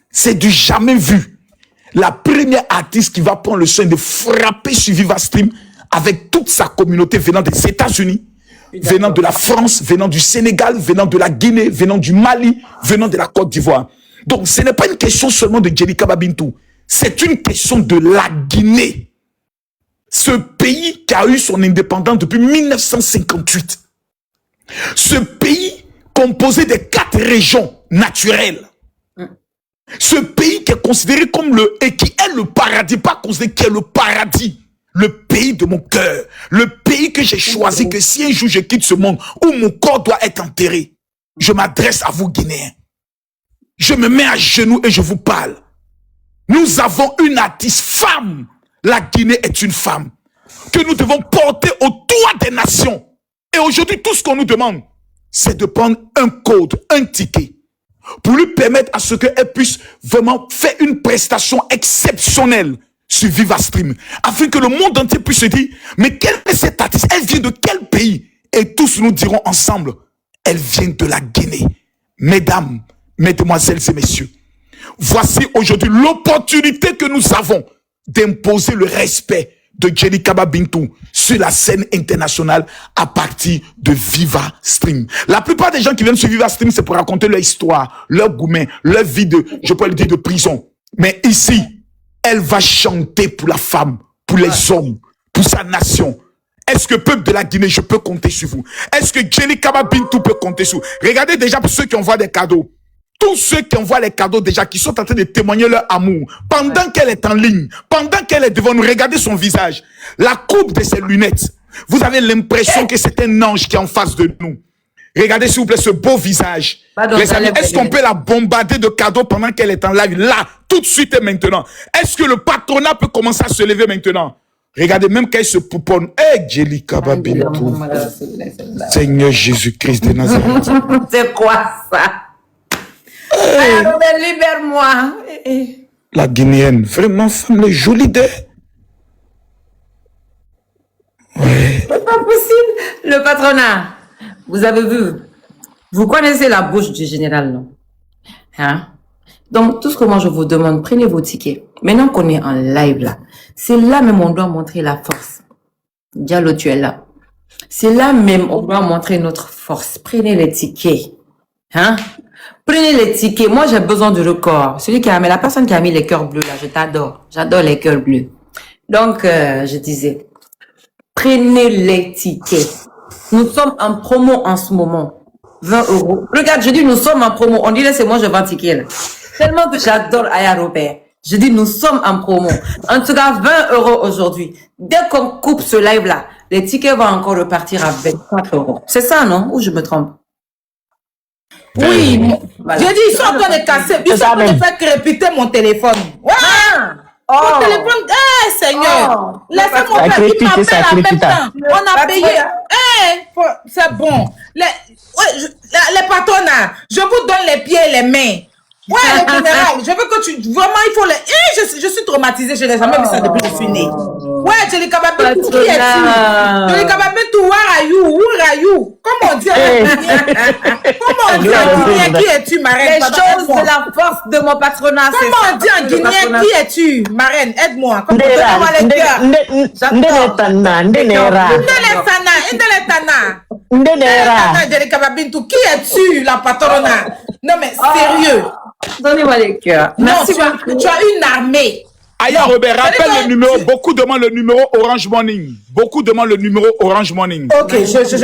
C'est du jamais vu. La première artiste qui va prendre le soin de frapper sur Viva Stream avec toute sa communauté venant des États-Unis, venant de la France, venant du Sénégal, venant de la Guinée, venant du Mali, venant de la Côte d'Ivoire. Donc, ce n'est pas une question seulement de Jelika Babintou. C'est une question de la Guinée. Ce pays qui a eu son indépendance depuis 1958. Ce pays composé de 4 régions naturelles. Ce pays qui est considéré comme et qui est le paradis, pas considéré qui est le paradis. Le pays de mon cœur. Le pays que j'ai choisi, que si un jour je quitte ce monde, où mon corps doit être enterré, je m'adresse à vous, Guinéens. Je me mets à genoux et je vous parle. Nous avons une artiste femme. La Guinée est une femme que nous devons porter au toit des nations. Et aujourd'hui, tout ce qu'on nous demande, c'est de prendre un code, un ticket, pour lui permettre à ce qu'elle puisse vraiment faire une prestation exceptionnelle sur VivaStream, afin que le monde entier puisse se dire, mais quelle est cette artiste? Elle vient de quel pays? Et tous nous dirons ensemble, elle vient de la Guinée. Mesdames, mesdemoiselles et messieurs, voici aujourd'hui l'opportunité que nous avons d'imposer le respect de Jelly Kaba Bintou sur la scène internationale à partir de VivaStream. La plupart des gens qui viennent sur VivaStream, c'est pour raconter leur histoire, leur gourmet, leur vie de, je peux le dire, de prison. Mais ici, elle va chanter pour la femme, pour les hommes, pour sa nation. Est-ce que peuple de la Guinée, je peux compter sur vous? Est-ce que Jelly Kaba Bintou peut compter sur vous? Regardez déjà pour ceux qui envoient des cadeaux. Tous ceux qui envoient les cadeaux déjà, qui sont en train de témoigner leur amour, pendant qu'elle est en ligne, pendant qu'elle est devant nous, regardez son visage, la coupe de ses lunettes. Vous avez l'impression que c'est un ange qui est en face de nous. Regardez s'il vous plaît ce beau visage. Pardon, les amis, est-ce qu'on peut la bombarder de cadeaux pendant qu'elle est en live? Là, tout de suite et maintenant. Est-ce que le patronat peut commencer à se lever maintenant? Regardez, même quand elle se pouponne. Eh, Jelly Kaba Bintou. Seigneur Jésus-Christ de Nazareth. C'est quoi ça? Libère-moi. La Guinéenne, vraiment, femme, les jolies d'elle. Ouais. C'est pas possible. Le patronat, vous avez vu, vous connaissez la bouche du général, non? Hein? Donc, tout ce que moi je vous demande, prenez vos tickets. Maintenant qu'on est en live là, c'est là même on doit montrer la force. Diallo, tu es là. C'est là même on doit montrer notre force. Prenez les tickets. Hein? Prenez les tickets. Moi, j'ai besoin du record. Celui qui a mis, la personne qui a mis les cœurs bleus là, je t'adore. J'adore les cœurs bleus. Donc, je disais, prenez les tickets. Nous sommes en promo en ce moment. 20 €. Regarde, je dis nous sommes en promo. On dirait c'est moi je vends tickets là. Tellement que j'adore Aya Robert. Je dis nous sommes en promo. En tout cas, 20 € aujourd'hui. Dès qu'on coupe ce live là, les tickets vont encore repartir à 24 €. C'est ça, non? Ou je me trompe? Oui, Voilà. j'ai dit, ils sont en train de casser, ils sont en train de faire crépiter mon téléphone. Ouais! Mon téléphone, Seigneur! Laissez-moi faire, il m'appelle en même temps. On a payé. C'est bon. Les patronats, je vous donne les pieds et les mains. Ouais, le général, je veux que tu... Vraiment, il faut les... je suis traumatisée, je n'ai jamais vu ça depuis que je suis née. Ouais, Jelly Kaba Bintou, qui es-tu? Jelly Kaba Bintou, where are you? Comment on dit en Guinéen, qui es-tu, marraine? Les choses de la force de mon patronat, c'est ça. Comment on dit en Guinéen, qui es-tu, marraine? Aide-moi. Donne-moi les cœurs. Ndele Jelly Kaba Bintou, qui es-tu, la patronat? Non, mais sérieux. Donnez-moi les cœurs. Non, tu as une armée. Aya Robert, rappelle le numéro. Beaucoup demandent le numéro Orange Morning. Beaucoup demandent le numéro Orange Morning. Ok, je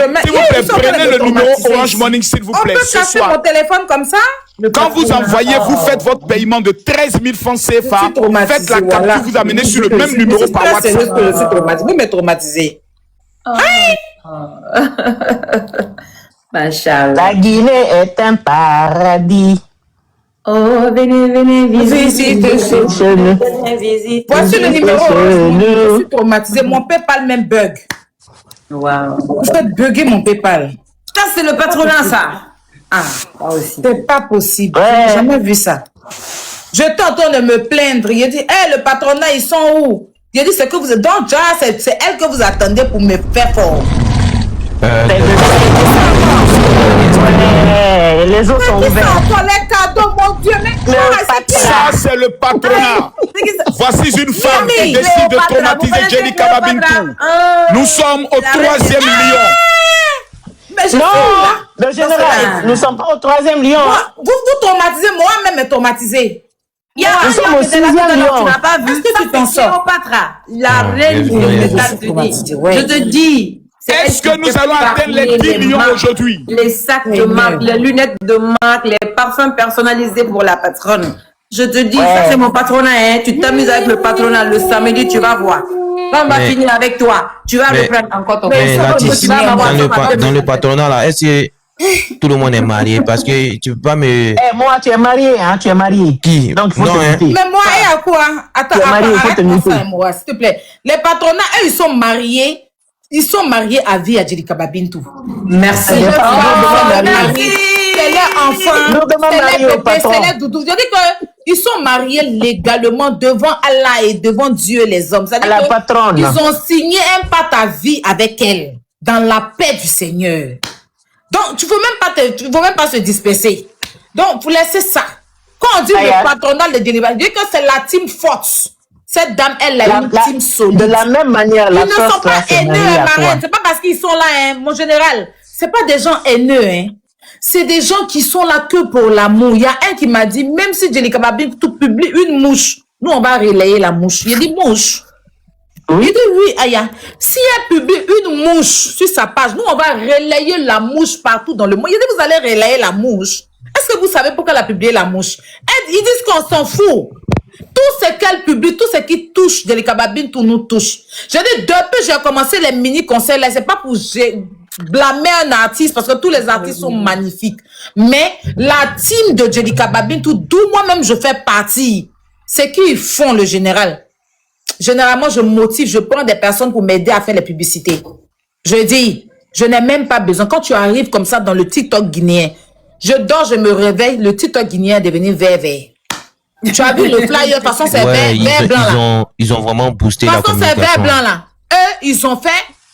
mets. S'il vous plaît, prenez le numéro Orange Morning, s'il vous plaît. On peut casser mon téléphone comme ça? Quand vous envoyez, vous faites votre paiement de 13 000 francs CFA. Faites la capture, vous amenez sur le même numéro par WhatsApp. Vous m'êtes traumatisé. Machallah. La Guinée est un paradis. Oh, venez, visitez chez nous. Voici le numéro. Je suis traumatisé. Mon PayPal même bug. Wow. Vous faites bugger mon PayPal. Ça, c'est le patronat, ça. Ah, ça aussi. C'est pas possible. Ouais. J'ai jamais vu ça. Je t'entends de me plaindre. Il dit, le patronat, ils sont où? Il dit, c'est que vous êtes. Donc, c'est elle que vous attendez pour me faire fort. Les autres sont ouverts. Les cadeaux, mon Dieu, mais Ça, c'est le patronat. Voici une femme qui décide de traumatiser Jelly Kaba Bintou. Nous sommes au 3e lion. Mais je Non, suis là. le général, nous ne sommes pas au 3e lion. Vous traumatisez, moi-même est traumatisé. Il y a Nous sommes au 6e lion. Tu n'as pas vu. Est-ce que tu t'en sors? Cléopâtre, la reine des États-Unis. Je te dis. Est-ce que nous allons atteindre les 10 millions aujourd'hui? Les sacs de marque, les lunettes de marque, les parfums personnalisés pour la patronne. Je te dis, ça c'est mon patronat, hein. Tu t'amuses avec le patronat le samedi, tu vas voir. Quand on va finir avec toi, tu vas reprendre encore ton patronat. Dans le patronat, là, est-ce que tout le monde est marié? Parce que tu peux pas me... moi, tu es marié, hein, tu es marié. Qui? Donc, il faut te muter. Mais moi, et à quoi? Attends, moi, s'il te plaît. Les patronats, eux, ils sont mariés. Ils sont mariés à vie à Djelika Babintou. Merci. C'est leur enfant, c'est leur bébé, c'est leur doudou. Je dis qu'ils sont mariés légalement devant Allah et devant Dieu les hommes. C'est-à-dire la patronne. Ils ont signé un pacte à vie avec elle, dans la paix du Seigneur. Donc, tu ne faut même pas se disperser. Donc, vous laissez ça. Quand on dit le patronat de Djelika, je dis que c'est la team forte. Cette dame, elle a une team solide. De la même manière, ils ne sont pas haineux, marraine. C'est pas parce qu'ils sont là, hein, mon général. C'est pas des gens haineux, hein. C'est des gens qui sont là que pour l'amour. Il y a un qui m'a dit, même si Djelika Babintou publie une mouche, nous, on va relayer la mouche. Il dit mouche. Il dit oui, Aya. Si elle publie une mouche sur sa page, nous, on va relayer la mouche partout dans le monde. Il dit, vous allez relayer la mouche. Est-ce que vous savez pourquoi elle a publié la mouche? Ils disent qu'on s'en fout. Tout ce qu'elle publie, tout ce qui touche Djelika Babintou nous touche. Je dis, depuis j'ai commencé les mini-concerts là, c'est pas pour blâmer un artiste, parce que tous les artistes sont magnifiques. Mais la team de Djelika Babintou, d'où moi-même je fais partie, c'est qu'ils font le général. Généralement, je motive, je prends des personnes pour m'aider à faire les publicités. Je dis, je n'ai même pas besoin. Quand tu arrives comme ça dans le TikTok guinéen, je dors, je me réveille, le TikTok guinéen est devenu vert. Tu as vu le flyer, de toute façon, c'est vert blanc. Ils ont vraiment boosté la communication. De toute façon, c'est vert blanc là. Eux, ils ont fait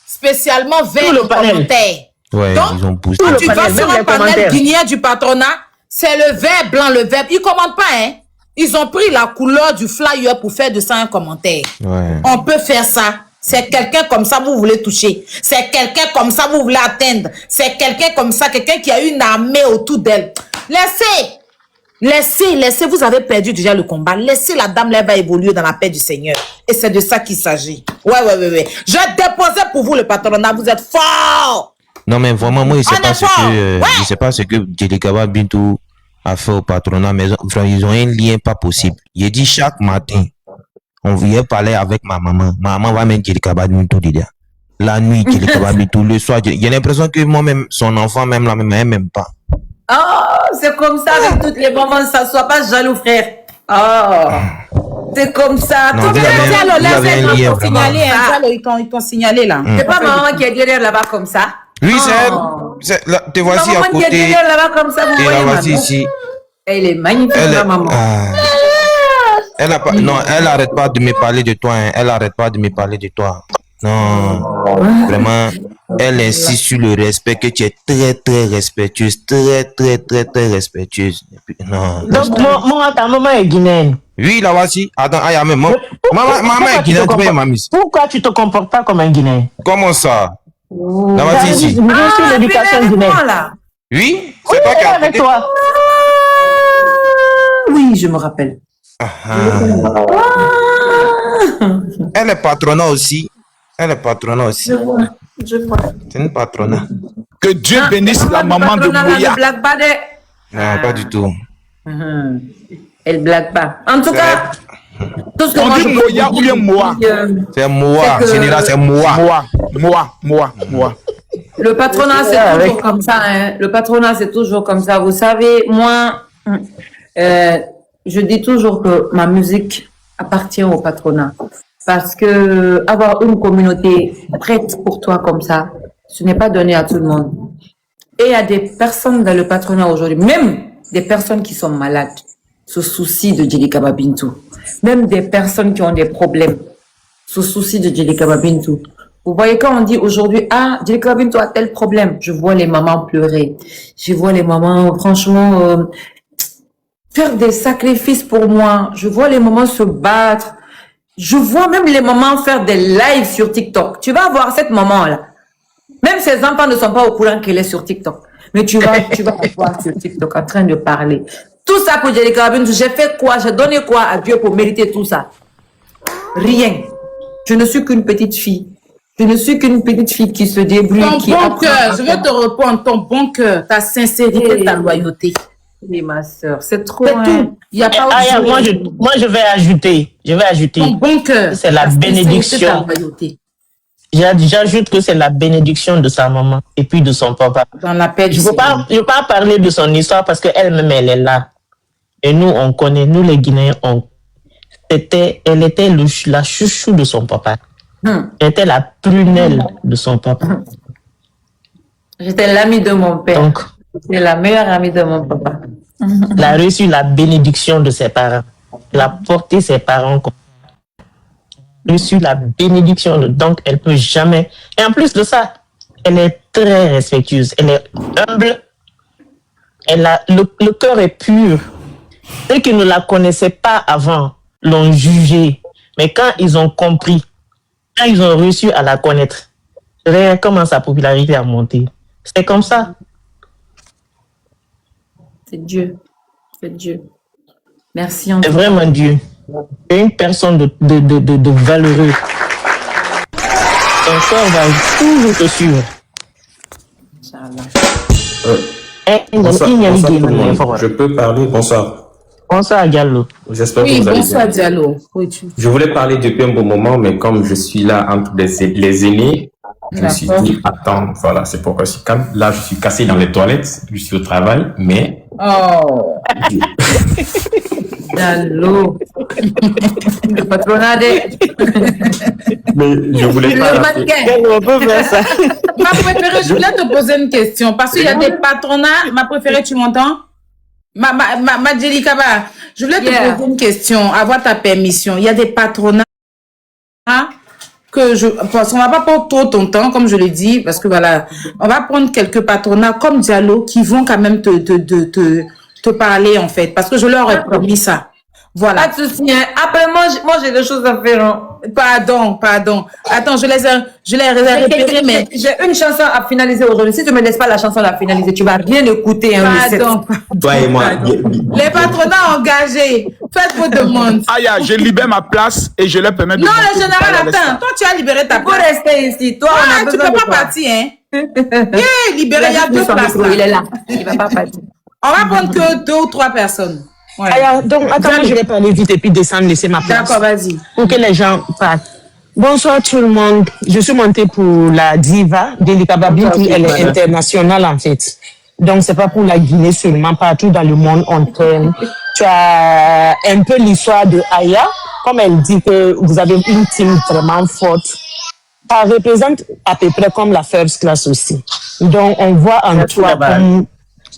spécialement vert le commentaire. Ouais, donc, ils ont boosté. quand tu vas sur un panel guinéen du patronat, c'est le vert blanc, le vert. Ils ne commentent pas, hein. Ils ont pris la couleur du flyer pour faire de ça un commentaire. Ouais. On peut faire ça. C'est quelqu'un comme ça vous voulez toucher. C'est quelqu'un comme ça vous voulez atteindre. C'est quelqu'un comme ça, quelqu'un qui a une armée autour d'elle. Laissez, vous avez perdu déjà le combat. Laissez la dame, là, elle va évoluer dans la paix du Seigneur. Et c'est de ça qu'il s'agit. Ouais. Je déposais pour vous le patronat, vous êtes fort. Non, mais vraiment, moi, je sais pas ce que Djelika Babintou a fait au patronat, mais ils ont un lien pas possible. Il dit chaque matin, on vient parler avec ma maman. Ma maman va mettre Djelika Babintou déjà. La nuit, Djelika Babintou, le soir, il y a l'impression que moi-même, son enfant, même la même, elle m'aime pas. Oh, c'est comme ça avec toutes les mamans, ça soit pas jaloux, frère. Oh, c'est comme ça. Non, ils t'ont signalé là. C'est pas maman qui est derrière là-bas comme ça. Oui, c'est te voici à côté. Qui est derrière là-bas comme ça, vous voyez, voici ici. Elle est magnifique, la maman. Elle arrête pas de me parler de toi. Hein. Elle arrête pas de me parler de toi. Non, vraiment, elle insiste sur le respect, que tu es très, très respectueuse, très respectueuse. Non. Donc, ta maman est guinéenne. Oui, là voici. Attends, maman est guinéenne, tu peux mamie. Pourquoi tu te comportes pas comme un Guinéen? Comment ça? Là voici ici. L'éducation guinéenne. Oui, c'est toi qui as avec toi. Oui, je me rappelle. Elle est patronat aussi. Je vois. C'est une patronat. Que Dieu bénisse la maman de Moya. Elle ne blague pas Non, pas du tout. Elle blague pas. En tout cas, tout ce que on dit Moya ou bien Moa. C'est Moa. Général, c'est Moa. Moa. Le patronat, c'est toujours comme ça. Hein. Le patronat, c'est toujours comme ça. Vous savez, moi, je dis toujours que ma musique appartient au patronat. Parce que avoir une communauté prête pour toi comme ça, ce n'est pas donné à tout le monde. Et il y a des personnes dans le patronat aujourd'hui, même des personnes qui sont malades, se soucient de Djelika Babintou. Même des personnes qui ont des problèmes se soucient de Djelika Babintou. Vous voyez, quand on dit aujourd'hui, Djelika Babintou a tel problème, je vois les mamans pleurer. Je vois les mamans, franchement, faire des sacrifices pour moi. Je vois les mamans se battre. Je vois même les mamans faire des lives sur TikTok. Tu vas voir cette maman-là. Même ses enfants ne sont pas au courant qu'elle est sur TikTok. Mais tu vas voir sur TikTok en train de parler. Tout ça pour Djelika Babintou. J'ai fait quoi? J'ai donné quoi à Dieu pour mériter tout ça? Rien. Je ne suis qu'une petite fille. Je ne suis qu'une petite fille qui se débrouille. Ton bon cœur, je vais te répondre. Ton bon cœur, ta sincérité, ta loyauté. Oui, ma soeur, c'est trop. C'est tout. Il n'y a pas Aya, autre chose. moi, je vais ajouter. Ton bon cœur. C'est la bénédiction. J'ajoute que c'est la bénédiction de sa maman et puis de son papa. Dans la paix du Je ne veux pas parler de son histoire parce qu'elle-même, elle est là. Et nous, on connaît, nous les Guinéens, elle était la chouchou de son papa. Elle était la prunelle de son papa. J'étais l'amie de mon père. Donc, c'est la meilleure amie de mon papa. Elle a reçu la bénédiction de ses parents. Elle a porté ses parents. Reçu la bénédiction. Donc, elle peut jamais. Et en plus de ça, elle est très respectueuse. Elle est humble. Le cœur est pur. Ceux qui ne la connaissaient pas avant l'ont jugée. Mais quand ils ont compris, quand ils ont réussi à la connaître, regarde comment sa popularité a monté. C'est comme ça. C'est Dieu. C'est Dieu. Merci. C'est vraiment Dieu. C'est une personne de valeureux. Ton corps va toujours te suivre. Bonsoir tout le monde. Je peux parler? Bonsoir. Bonsoir Diallo. J'espère que vous allez bien. Bonsoir Diallo. Oui, je voulais parler depuis un bon moment, mais comme je suis là entre les aînés, je me suis dit, attends, voilà, c'est pourquoi je suis calme. Là, je suis cassé dans les toilettes, je suis au travail, mais... Oh Diallo. Le patronat Mais je voulais pas... On peut faire ça. Ma préférée, je voulais te poser une question, parce qu'il y a des patronats, ma préférée, tu m'entends? Ma Djelikaba, je voulais te poser une question, avoir ta permission. Il y a des patronats parce qu'on va pas prendre trop ton temps, comme je l'ai dit, parce que voilà, on va prendre quelques patronats comme Diallo qui vont quand même te parler, en fait, parce que je leur ai promis ça. Voilà. Pas de souci. Après, moi, j'ai des choses à faire. Hein. Pardon. Attends, je les ai repérés, mais... J'ai une chanson à finaliser aujourd'hui. Si tu me laisses pas la chanson à finaliser, tu vas rien écouter. Hein, pardon. Toi et moi. Les patronats engagés. Faites vos demandes. Aya, je libère ma place et je leur permets de... Non, le général, attends. Toi, tu as libéré ta place. Tu peux rester ici. Toi, tu peux pas partir, hein. Libéré, il y a 2 places là. Il est là. Il va pas partir. On va prendre que 2 ou 3 personnes. Ouais. Alors, donc, attends, je vais parler vite et puis descendre, laisser ma place. D'accord, vas-y. Pour que les gens partent. Bonsoir tout le monde. Je suis montée pour la diva Djelikaba Bintou. Elle est internationale en fait. Donc, c'est pas pour la Guinée seulement. Partout dans le monde, on t'aime. Tu as un peu l'histoire de Aya. Comme elle dit que vous avez une team vraiment forte. Elle représente à peu près comme la first class aussi. Donc, on voit en toi comme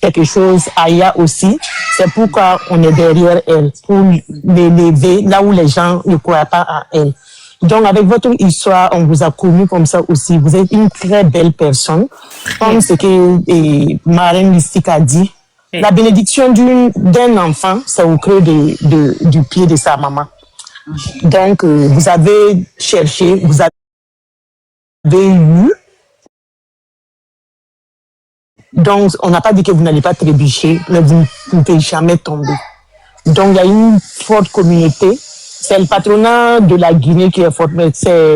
quelque chose, Aya aussi. C'est pourquoi on est derrière elle, pour l'élever là où les gens ne croient pas à elle. Donc, avec votre histoire, on vous a connu comme ça aussi. Vous êtes une très belle personne. Comme ce que Marine Mystique a dit. La bénédiction d'un enfant, c'est au creux du pied de sa maman. Donc, vous avez cherché, vous avez eu. Donc, on n'a pas dit que vous n'allez pas trébucher, mais vous ne pouvez jamais tomber. Donc, il y a une forte communauté. C'est le patronat de la Guinée qui est fort, mais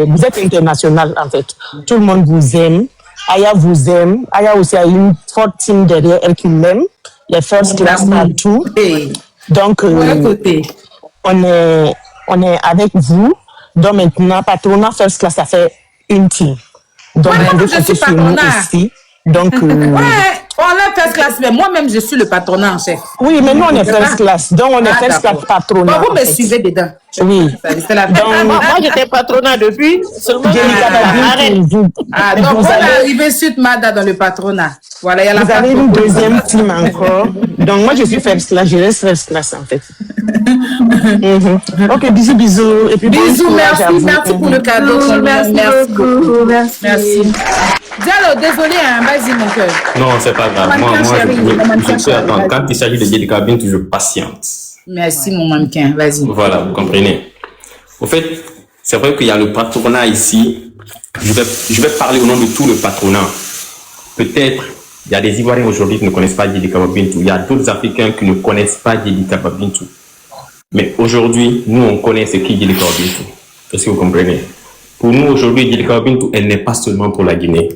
vous êtes international, en fait. Tout le monde vous aime. Aya vous aime. Aya aussi a une forte team derrière elle qui l'aime. Les first class partout. Donc, on est avec vous. Donc, maintenant, patronat first class, ça fait une team. Donc, vous pouvez compter sur nous aussi. Donc, on est first class, mais moi-même, je suis le patronat en chef. Oui, mais nous, on est first class. Donc, on est first class patronat. Bon, vous me suivez dedans. Oui. Donc, moi, j'étais patronat depuis. Seulement, donc, on est arrivé suite Mada dans le patronat. Voilà, il y a la vous avez une deuxième team encore. Donc, moi, je suis first class. Je reste first class, en fait. Ok, bisous. Et puis, bisous, merci pour le cadeau. Merci beaucoup. Merci. Diallo, désolé, vas-y mon cœur. Non, c'est pas grave. Moi, je peux attendre. Quand il s'agit de Djelikaba Bintou, je patiente. Merci mon mannequin, vas-y. Voilà, vous comprenez. Au fait, c'est vrai qu'il y a le patronat ici. Je vais parler au nom de tout le patronat. Peut-être, il y a des Ivoiriens aujourd'hui qui ne connaissent pas Djelikaba Bintou. Il y a d'autres Africains qui ne connaissent pas Djelikaba Bintou. Mais aujourd'hui, nous, on connaît ce qu'est Djelikaba Bintou. Est-ce que vous comprenez? Pour nous, aujourd'hui, Djelikaba Bintou, elle n'est pas seulement pour la Guinée.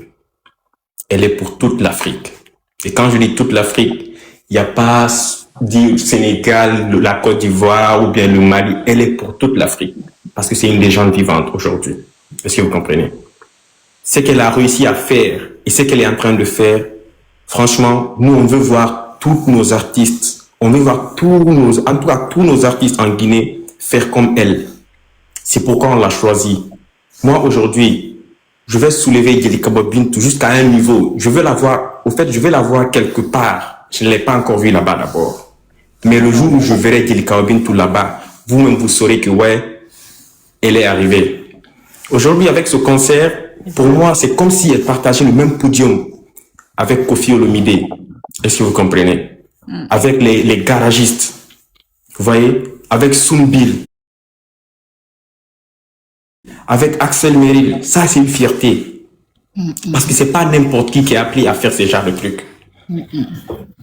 Elle est pour toute l'Afrique. Et quand je dis toute l'Afrique, Il n'y a pas dit Sénégal, la Côte d'Ivoire ou bien le Mali. Elle est pour toute l'Afrique. Parce que c'est une légende vivante aujourd'hui. Est-ce que vous comprenez? Ce qu'elle a réussi à faire et ce qu'elle est en train de faire, franchement, nous, on veut voir tous nos artistes, on veut voir tous nos artistes en Guinée faire comme elle. C'est pourquoi on l'a choisi. Moi, aujourd'hui, je vais soulever Djelikaba Bintou jusqu'à un niveau. Je veux la voir, au fait, je vais la voir quelque part. Je ne l'ai pas encore vue là-bas d'abord. Mais le jour où je verrai Djelikaba Bintou là-bas, vous-même, vous saurez que, ouais, elle est arrivée. Aujourd'hui, avec ce concert, pour moi, c'est comme si elle partageait le même podium avec Kofi Olomide. Est-ce que vous comprenez? Avec les garagistes. Vous voyez? Avec Soumbil. Avec Axel Meril. Ça, c'est une fierté. Parce que c'est pas n'importe qui est appelé à faire ce genre de trucs. Vous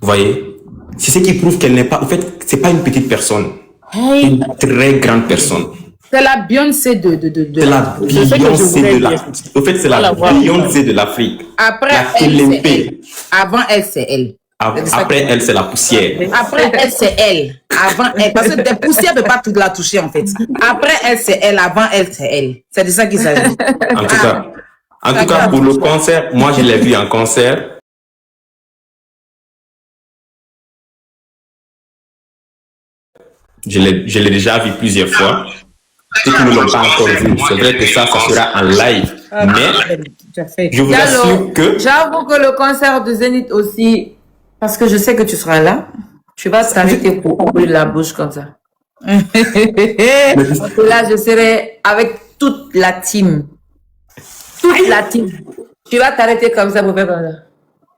voyez? C'est ce qui prouve qu'elle n'est pas... En fait, c'est pas une petite personne. C'est une très grande personne. C'est la Beyoncé de C'est la Beyoncé de l'Afrique. En fait, c'est la Beyoncé de l'Afrique. Après, elle, c'est elle. Avant elle, c'est elle. Après elle, c'est la poussière. Après elle, c'est elle. Avant elle. Parce que des poussières ne peuvent pas toute la toucher, en fait. Après elle, c'est elle. Avant elle, c'est elle. C'est de ça qu'il s'agit. En tout cas, pour le concert, moi, je l'ai vu en concert. Je l'ai déjà vu plusieurs fois. Ceux qui ne l'ont pas encore vu, c'est vrai que ça sera en live. Mais je vous assure que... J'avoue que le concert de Zénith aussi, parce que je sais que tu seras là, tu vas t'arrêter pour ouvrir la bouche comme ça. Parce que là, je serai avec toute la team. Toute la team. Tu vas t'arrêter comme ça pour faire comme ça.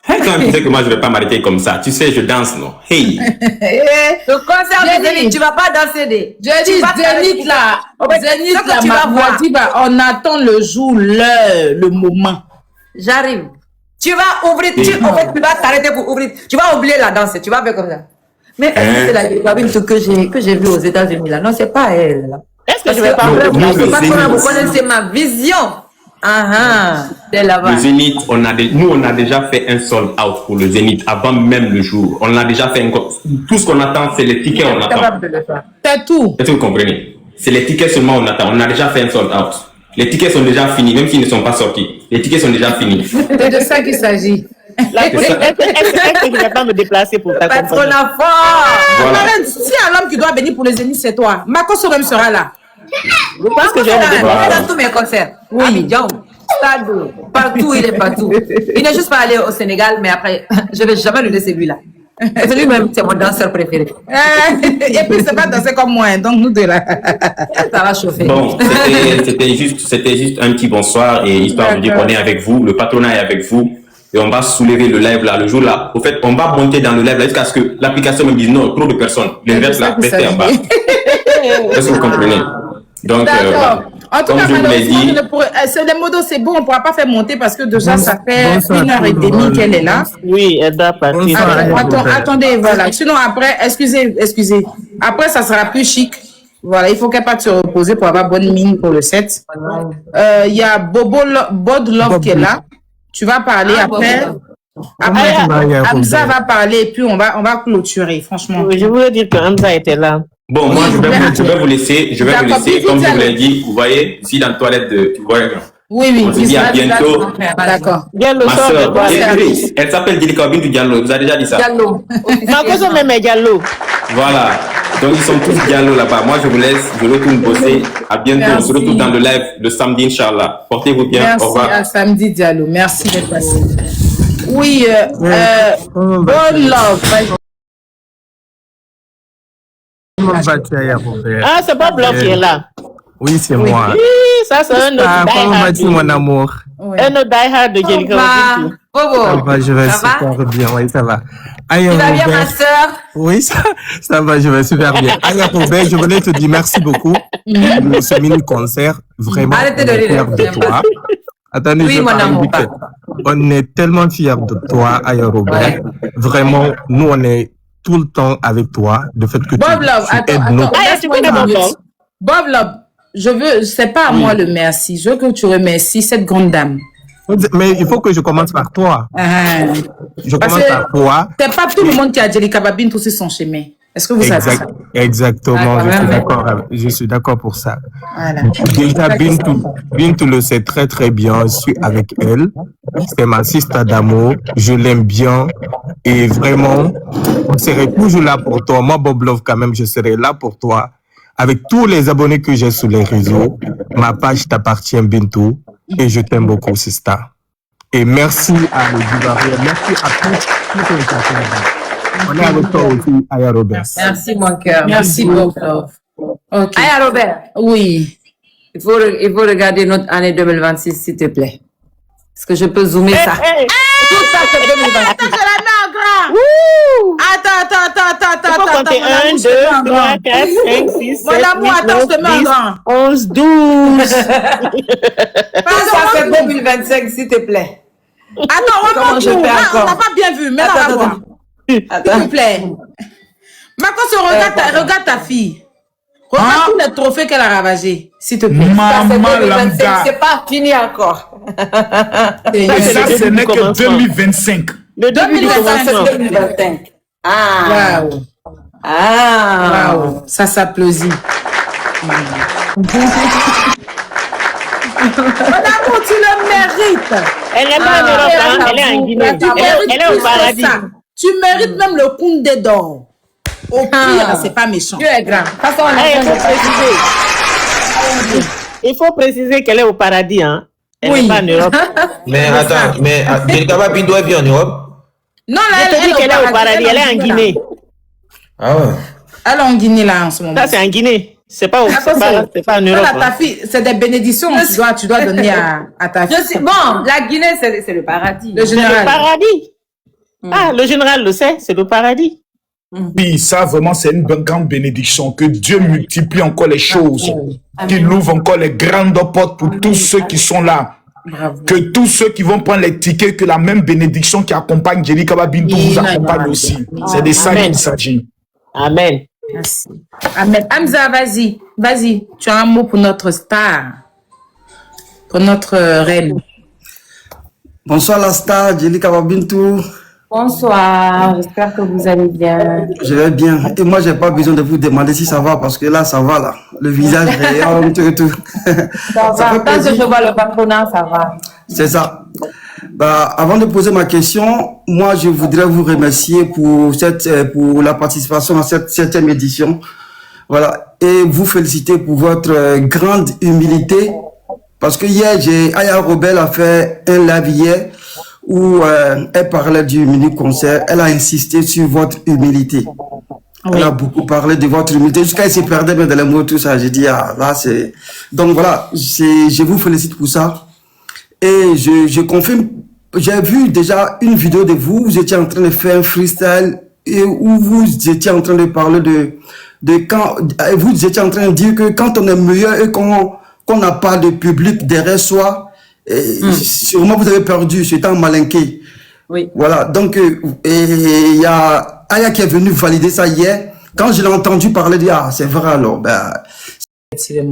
Quand tu sais que moi, je ne vais pas m'arrêter comme ça. Tu sais, je danse, non? Hey! Le concert de Zénith, tu ne vas pas danser. Je dis Zénith là. Zénith là, tu vas voir. On attend le jour, l'heure, le moment. J'arrive. Tu vas ouvrir, en fait, tu vas t'arrêter pour ouvrir. Tu vas oublier la danse, tu vas faire comme ça. Mais est-ce que c'est la Djelikaba que j'ai vue aux États-Unis là? Non, c'est pas elle là. Est-ce que je vais pas vous connaissez ma vision? C'est là-bas. Le Zénith, nous on a déjà fait un sold out pour le Zénith avant même le jour. On a déjà fait tout ce qu'on attend, c'est les tickets on attend. C'est tout. Est-ce que vous comprenez? C'est les tickets seulement on attend. On a déjà fait un sold out. Les tickets sont déjà finis, même s'ils ne sont pas sortis. Les tickets sont déjà finis. C'est de ça qu'il s'agit. Est-ce que je ne vais pas me déplacer pour ta compagnie? Patronat fort. Voilà. Si un homme qui doit venir pour les Zénith, c'est toi. Marco Sorem sera là. Je pense que je vais me déplacer. Dans tous mes concerts. Abidjan, Stade, partout, il est partout. Il n'est juste pas allé au Sénégal, mais après, je ne vais jamais le laisser lui là. C'est lui-même, c'est mon danseur préféré. Et puis, c'est pas danser comme moi, donc nous deux là. Ça va chauffer. Bon, c'était juste un petit bonsoir et histoire de dire qu'on est avec vous, le patronat est avec vous et on va soulever le live là, le jour là. Au fait, on va monter dans le live là jusqu'à ce que l'application me dise non, trop de personnes. L'inverse là, restez en bas. Est-ce que vous comprenez? Donc, en tout comme cas, je vous l'ai dit, c'est les modos, c'est bon, on ne pourra pas faire monter parce que déjà, ça fait 1h30 qu'elle est là. Oui, elle doit partir. Attendez, voilà. Sinon, après, excusez. Après, ça sera plus chic. Voilà, il faut qu'elle parte se reposer pour avoir bonne mine pour le set. Il y a Bod Love qui est là. Tu vas parler après. Hamza va parler et puis on va clôturer, franchement. Oui, je voulais dire que Hamza était là. bon, moi, je vais vous laisser, comme je vous l'ai dit, vous voyez, ici dans la toilette tu vois, oui. On se dit à bientôt. D'accord. Ma soeur, elle s'appelle Djelikaba Bintou Diallo, vous avez déjà dit ça? Diallo. Marco même est Diallo. Voilà. Donc, ils sont tous Diallo là-bas. Moi, je vous laisse, je retourne bosser. À bientôt. Merci. On se retrouve dans le live le samedi, Inch'Allah. Portez-vous bien. Merci, au revoir. à samedi, Diallo. Merci d'être passé. Oui, bonne love. Ah, c'est pas Blanc qui est là. Oui, c'est moi. Oui, ça c'est un autre comment vas-tu, die-hard. mon amour? Un autre die-hard de Djelikaba Bintou. Ça va, je vais super bien. Oui, ça va. Aya Tu vas bien, Robert. ma soeur? Oui, ça va, je vais super bien. Aya Robert, je voulais te dire merci beaucoup pour ce mini-concert. Vraiment, Arrêtez on de est rire. fiers de toi. Attendez, Oui, je mon parle amour, vite fait. On est tellement fiers de toi, Aya Robert. Vraiment, nous, on est tout le temps avec toi. Le fait que Bob Love, tu aides nos... tu connais mon nom? Bob Love, c'est pas à moi le merci. Je veux que tu remercies cette grande dame. Mais il faut que je commence par toi. Je Parce commence que par toi. c'est pas tout le monde qui a Djelika Babintou sur son chemin. Est-ce que vous savez ça? Exactement, je suis d'accord pour ça. Voilà. Déjà, Bintou le sait très très bien, je suis avec elle. C'est ma sister d'amour, je l'aime bien. Et vraiment, on serait toujours là pour toi. Moi, Bob Love, quand même, je serai là pour toi. Avec tous les abonnés que j'ai sur les réseaux, ma page t'appartient, Bintou. Et je t'aime beaucoup, sister. Et merci à l'Ivoirien, merci à tous les partenaires. On est avec toi aussi, Aya Robert. Merci, mon cœur. Merci beaucoup. Okay. Aya Robert. Oui. Il faut regarder notre année 2026, s'il te plaît. Est-ce que je peux zoomer ça? Tout ça, c'est 2026. Attends, je la mets en grand. Attends. 1, 2, 3, 4, 5, 6, 7, Mon amour, attends, je te mets en grand. 11, 12. Tout ça, c'est 2025, s'il te plaît. Attends, Comment je fais on encore? n'a pas bien vu. Mets la voix. S'il te plaît. Marcos, regarde ta fille. Regarde tous les trophées qu'elle a ravagés. S'il te plaît. Maman Lambda. C'est pas fini encore. Et ça, ce n'est que 2025. Le début du 2025. Waouh. Waouh. Ça s'applaudit. Madame, tu le mérites. Elle n'est pas en Europe, elle est en Guinée. Elle est au paradis. Tu mérites même le Koundé d'or. Au pire, c'est pas méchant. Dieu est grand. Il faut préciser qu'elle est au paradis, hein. Elle n'est pas en Europe. Mais attends, Djelika Babintou est bien en Europe? Non, là, Je te dis qu'elle est au paradis, elle est en Guinée. Ah ouais. Elle est en Guinée, là, en ce moment. Ça, c'est en Guinée. C'est pas en Europe. Ta fille, c'est des bénédictions que tu dois donner à ta fille. Bon, la Guinée, c'est le paradis. Le général. C'est le paradis. Ah, le général le sait, c'est le paradis. Oui, ça vraiment c'est une grande bénédiction. Que Dieu multiplie encore les choses, qu'il ouvre encore les grandes portes pour tous ceux qui sont là. Bravo. Que tous ceux qui vont prendre les tickets, que la même bénédiction qui accompagne Djelika Babintou vous accompagne aussi. C'est de ça qu'il s'agit. Amen. Merci. Amen. Hamza, vas-y. Tu as un mot pour notre star, pour notre reine. Bonsoir la star, Djelika Babintou. Bonsoir, j'espère que vous allez bien. Je vais bien. Et moi, j'ai pas besoin de vous demander si ça va, parce que là, ça va, là. Le visage rayonne, tout. Ça va, tant que je vois le patronat, ça va. C'est ça. Bah, avant de poser ma question, moi, je voudrais vous remercier pour la participation à cette 7e édition. Voilà. Et vous féliciter pour votre grande humilité. Parce que hier, Aya Robel a fait un live hier où elle parlait du mini-concert. Elle a insisté sur votre humilité. Oui. Elle a beaucoup parlé de votre humilité. Jusqu'à elle se perdait dans les mots, tout ça. J'ai dit, là, c'est... Donc voilà, je vous félicite pour ça. Et je confirme, j'ai vu déjà une vidéo de vous. Vous étiez en train de faire un freestyle et où vous étiez en train de parler de quand... Vous étiez en train de dire que quand on est meilleur et qu'on n'a pas de public derrière soi, sûrement vous avez perdu, c'était un malinqué. Oui. Voilà, donc il y a Aya qui est venu valider ça hier. Quand je l'ai entendu parler, de c'est vrai alors.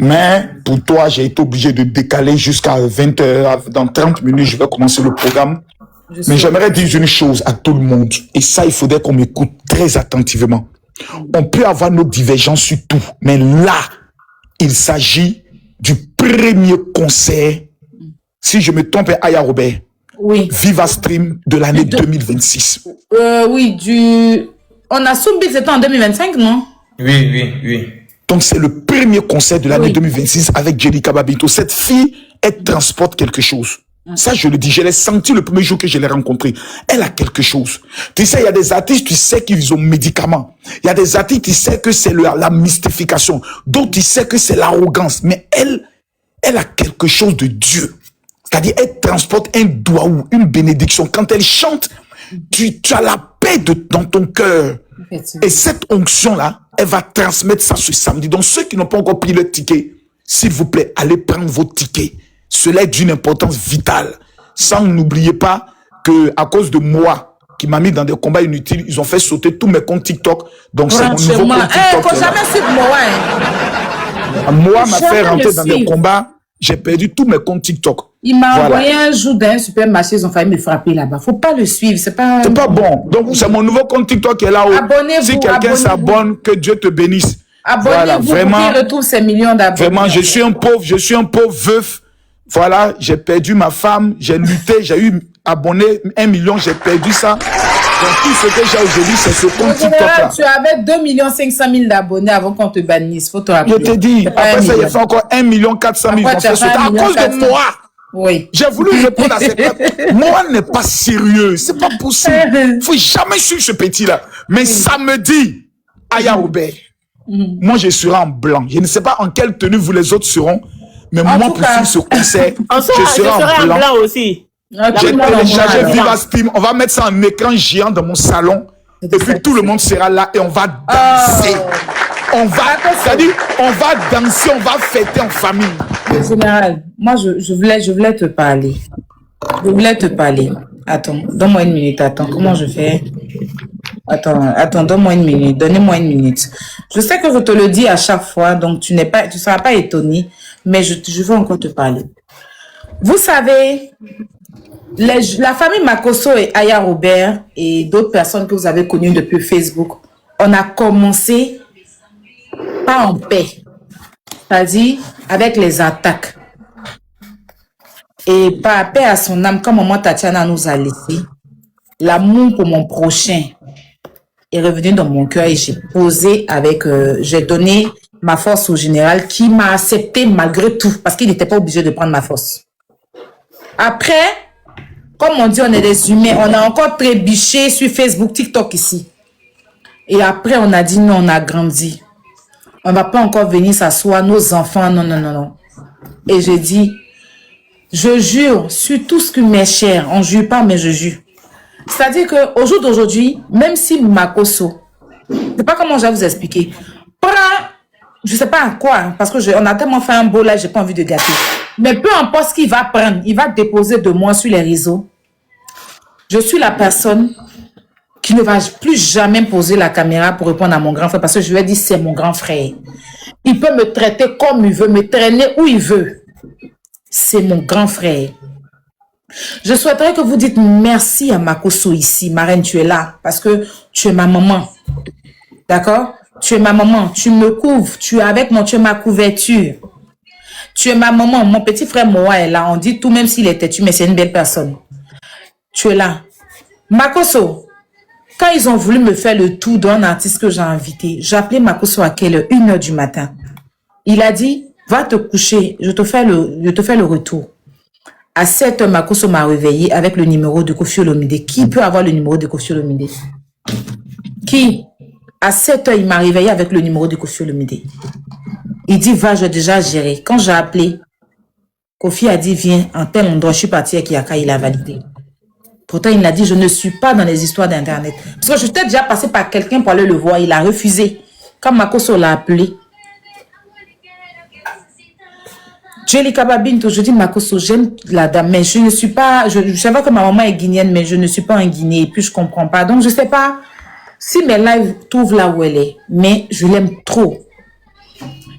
Mais pour toi, j'ai été obligé de décaler jusqu'à 20h. Dans 30 minutes, je vais commencer le programme. Mais j'aimerais dire une chose à tout le monde. Et ça, il faudrait qu'on m'écoute très attentivement. On peut avoir nos divergences sur tout. Mais là, il s'agit du premier concert. Si je me trompe, Aya Robert. Oui. Viva Stream de l'année 2026. Oui, on a soumis, c'était en 2025, non? Oui. Donc, c'est le premier concert de l'année 2026 avec Djelika Babintou. Cette fille, elle transporte quelque chose. Ça, je le dis, je l'ai senti le premier jour que je l'ai rencontrée. Elle a quelque chose. Tu sais, il y a des artistes, tu sais qu'ils ont médicaments. Il y a des artistes, tu sais que c'est la mystification. D'autres, tu sais que c'est l'arrogance. Mais elle a quelque chose de Dieu. C'est-à-dire, elle transporte un doigt ou une bénédiction. Quand elle chante, tu as la paix dans ton cœur. Et cette onction-là, elle va transmettre ça ce samedi. Donc, ceux qui n'ont pas encore pris le ticket, s'il vous plaît, allez prendre vos tickets. Cela est d'une importance vitale. Sans n'oubliez pas que à cause de moi, qui m'a mis dans des combats inutiles, ils ont fait sauter tous mes comptes TikTok. Donc, c'est mon nouveau compte TikTok. Faut jamais suivre moi. Moi m'a fait rentrer dans des combats. J'ai perdu tous mes comptes TikTok. Il m'a envoyé un jour d'un supermarché, ils ont failli me frapper là-bas. Faut pas le suivre, c'est pas bon. Donc, c'est mon nouveau compte TikTok qui est là-haut. Abonnez-vous. Si quelqu'un s'abonne, que Dieu te bénisse. Abonnez-vous pour qu'il retrouve ses millions d'abonnés. Vraiment, je suis un pauvre veuf. Voilà, j'ai perdu ma femme, j'ai lutté, j'ai eu abonné 1 million, j'ai perdu ça. Donc, tout ce que j'ai aujourd'hui, c'est ce compte TikTok-là. Tu avais 2 500 000 d'abonnés avant qu'on te bannisse. Faut te rappeler. Je te dis, après ça, il a fait encore 1 400 000. À cause de moi. Oui. J'ai voulu répondre à cette plainte. Moi n'est pas sérieux. C'est pas possible. Faut jamais suivre ce petit-là. Mais samedi, Aya Robert, moi, je serai en blanc. Je ne sais pas en quelle tenue vous les autres seront. Mais moi, pour suivre ce concert, je serai en blanc aussi. J'ai téléchargé Viva Steam. On va mettre ça en écran géant dans mon salon. Et puis tout le monde sera là et on va danser. On va danser, on va fêter en famille. Général, moi, je voulais te parler. Je voulais te parler. Attends, donne-moi une minute. Attends, comment je fais? Attends, donne-moi une minute. Donnez-moi une minute. Je sais que je te le dis à chaque fois, donc tu seras pas étonné, mais je veux encore te parler. Vous savez, la famille Makosso et Aya Robert et d'autres personnes que vous avez connues depuis Facebook, on a commencé pas en paix, c'est-à-dire avec les attaques. Et par paix à son âme, comme maman Tatiana nous a laissé, l'amour pour mon prochain est revenu dans mon cœur et j'ai donné ma force au général qui m'a accepté malgré tout parce qu'il n'était pas obligé de prendre ma force. Après, comme on dit, on est des humains, on a encore trébuché sur Facebook, TikTok ici. Et après, on a dit non, on a grandi. On ne va pas encore venir s'asseoir, nos enfants, non. Et j'ai dit, je jure sur tout ce qui m'est cher, on ne jure pas, mais je jure. C'est-à-dire qu'au jour d'aujourd'hui, même si Makosso, je ne sais pas comment je vais vous expliquer, prend, je ne sais pas à quoi, parce qu'on a tellement fait un beau live, je n'ai pas envie de gâter. Mais peu importe ce qu'il va prendre, il va déposer de moi sur les réseaux. Je suis la personne qui ne va plus jamais poser la caméra pour répondre à mon grand frère, parce que je lui ai dit, c'est mon grand frère. Il peut me traiter comme il veut, me traîner où il veut. C'est mon grand frère. Je souhaiterais que vous dites merci à Makosso ici. Marraine, tu es là parce que tu es ma maman. D'accord? Tu es ma maman. Tu me couvres. Tu es avec moi. Tu es ma couverture. Tu es ma maman. Mon petit frère Moa est là. On dit tout même s'il est têtu, mais c'est une belle personne. Tu es là. Makosso, quand ils ont voulu me faire le tour d'un artiste que j'ai invité, j'ai appelé Makosso à quelle heure? 1h du matin. Il a dit, va te coucher. Je te fais le retour. À 7h, Makosso m'a réveillé avec le numéro de Koffi Olomide. Qui peut avoir le numéro de Koffi Olomide? Qui? À 7h, il m'a réveillé avec le numéro de Koffi Olomide. Il dit, va, j'ai déjà géré. Quand j'ai appelé, Koffi a dit, viens, en tel endroit, je suis parti avec Yaka, il a validé. Pourtant, il m'a dit, je ne suis pas dans les histoires d'Internet. Parce que je t'ai déjà passé par quelqu'un pour aller le voir. Il a refusé. Quand Makosso l'a appelé, Jelika Babinto, je dis Makosso, j'aime la dame, mais je ne suis pas, je savais que ma maman est guinéenne, mais je ne suis pas en Guinée, et puis je comprends pas. Donc, je sais pas si mes lives trouvent là où elle est, mais je l'aime trop.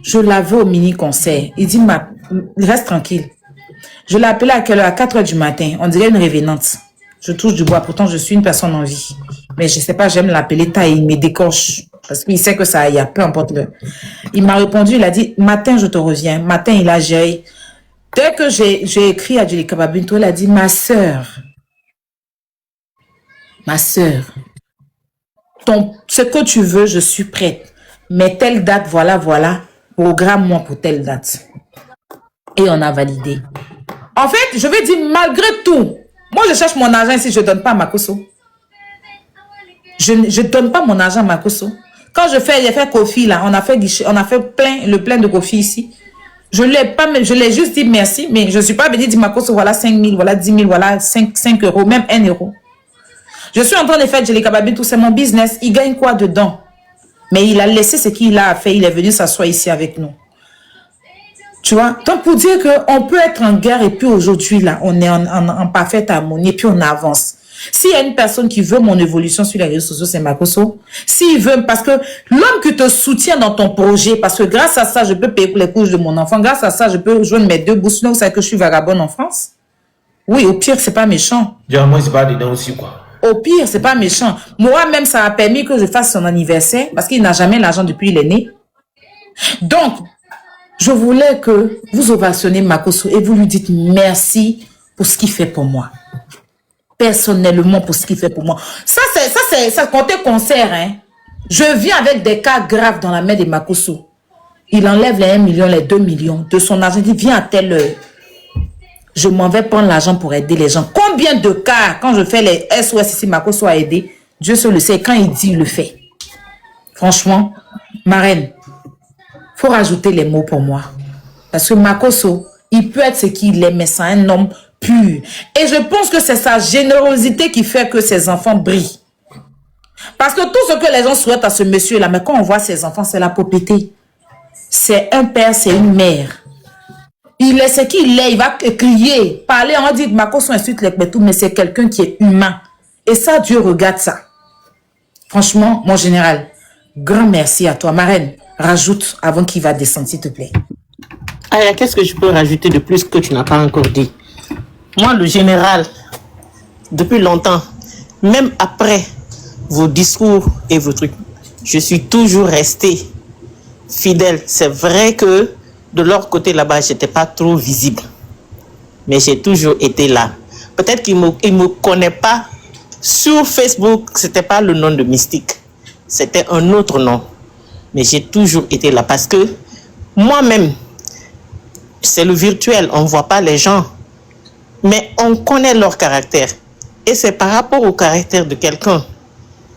Je la veux au mini-concert. Il dit, reste tranquille. Je l'ai appelée à quelle heure? À 4h du matin. On dirait une révénante. Je touche du bois, pourtant je suis une personne en vie. Mais je sais pas, j'aime l'appeler taille, il me décoche. Parce qu'il sait que ça y a, peu importe le. Il m'a répondu, il a dit, matin, je te reviens. Matin, il a géré. Dès que j'ai écrit à Jelika Babinto, elle a dit, ma sœur, ce que tu veux, je suis prête. Mais telle date, voilà, programme-moi pour telle date. Et on a validé. En fait, je vais dire, malgré tout, moi, je cherche mon argent ici, je ne donne pas à Makosso. Je ne donne pas mon argent à Makosso. Quand j'ai fait Koffi, là, on a fait le plein de Koffi ici. Je l'ai juste dit merci, mais je ne suis pas venu dire Makosso, voilà 5 000, voilà 10 000, voilà 5 euros, même 1 euro. Je suis en train de faire Jelika Babinto, c'est mon business. Il gagne quoi dedans? Mais il a laissé ce qu'il a fait, il est venu s'asseoir ici avec nous. Tu vois? Donc, pour dire qu'on peut être en guerre et puis aujourd'hui, là, on est en parfaite harmonie et puis on avance. S'il y a une personne qui veut mon évolution sur les réseaux sociaux, c'est Makosso. S'il veut, parce que l'homme qui te soutient dans ton projet, parce que grâce à ça, je peux payer pour les couches de mon enfant, grâce à ça, je peux joindre mes 2 bourses. Donc, c'est que je suis vagabonde en France. Oui, au pire, c'est pas méchant. Genre, moi, c'est pas dedans aussi, quoi. Au pire, c'est pas méchant. Moi-même, ça a permis que je fasse son anniversaire parce qu'il n'a jamais l'argent depuis qu'il est né. Donc, je voulais que vous ovationnez Makosso et vous lui dites merci pour ce qu'il fait pour moi. Personnellement, pour ce qu'il fait pour moi. Ça comptait concert, hein. Je viens avec des cas graves dans la main de Makosso. Il enlève les 1 million, les 2 millions de son argent. Il dit, viens à telle heure. Je m'en vais prendre l'argent pour aider les gens. Combien de cas, quand je fais les SOS ici, Makosso a aidé, Dieu seul le sait, quand il dit, il le fait. Franchement, ma reine, faut rajouter les mots pour moi. Parce que Makosso, il peut être ce qu'il est, mais c'est un homme pur. Et je pense que c'est sa générosité qui fait que ses enfants brillent. Parce que tout ce que les gens souhaitent à ce monsieur-là, mais quand on voit ses enfants, c'est la pauvreté. C'est un père, c'est une mère. Il est ce qu'il est, il va crier, parler, on dit Makosso insulte les Kbetou, mais c'est quelqu'un qui est humain. Et ça, Dieu regarde ça. Franchement, mon général, grand merci à toi. Ma reine, rajoute avant qu'il va descendre, s'il te plaît. Aya, qu'est-ce que je peux rajouter de plus que tu n'as pas encore dit? Moi, le général, depuis longtemps, même après vos discours et vos trucs, je suis toujours resté fidèle. C'est vrai que de leur côté là-bas, je n'étais pas trop visible. Mais j'ai toujours été là. Peut-être qu'ils ne me connaissent pas. Sur Facebook, ce n'était pas le nom de Mystique. C'était un autre nom. Mais j'ai toujours été là. Parce que moi-même, c'est le virtuel. On ne voit pas les gens. Mais on connaît leur caractère. Et c'est par rapport au caractère de quelqu'un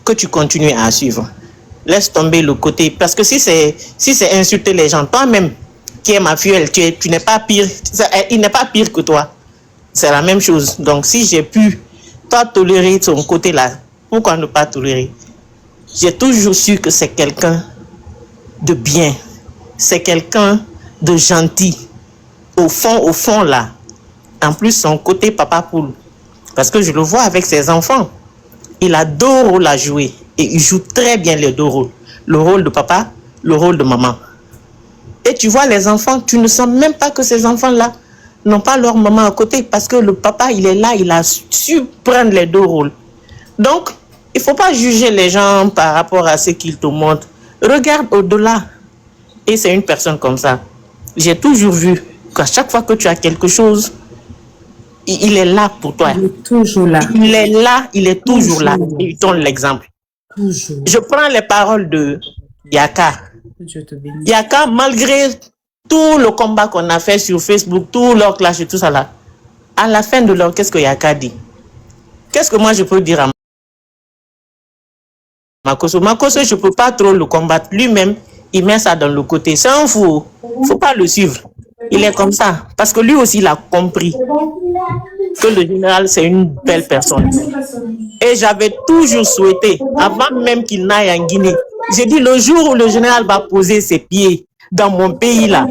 que tu continues à suivre. Laisse tomber le côté. Parce que si c'est insulter les gens, toi-même, qui est mafieux, tu n'es pas pire. Il n'est pas pire que toi. C'est la même chose. Donc, si j'ai pu, toi, tolérer son côté-là, pourquoi ne pas tolérer? J'ai toujours su que c'est quelqu'un de bien. C'est quelqu'un de gentil. Au fond, là. En plus, son côté papa poule. Parce que je le vois avec ses enfants. Il a 2 rôles à jouer. Et il joue très bien les 2 rôles. Le rôle de papa, le rôle de maman. Et tu vois les enfants, tu ne sens même pas que ces enfants-là n'ont pas leur maman à côté. Parce que le papa, il est là, il a su prendre les 2 rôles. Donc, il ne faut pas juger les gens par rapport à ce qu'ils te montrent. Regarde au-delà. Et c'est une personne comme ça. J'ai toujours vu qu'à chaque fois que tu as quelque chose, il est là pour toi. Il est toujours là. Il est là, il est toujours là. Il donne l'exemple. Je prends les paroles de Yaka. Yaka, malgré tout le combat qu'on a fait sur Facebook, tout leur clash et tout ça là, à la fin de l'heure, qu'est-ce que Yaka dit? Qu'est-ce que moi je peux dire à Makosso? Makosso, je ne peux pas trop le combattre. Lui-même, il met ça dans le côté. C'est un fou. Il ne faut pas le suivre. Il est comme ça. Parce que lui aussi, il a compris que le général, c'est une belle personne. Et j'avais toujours souhaité, avant même qu'il n'aille en Guinée, j'ai dit le jour où le général va poser ses pieds dans mon pays là,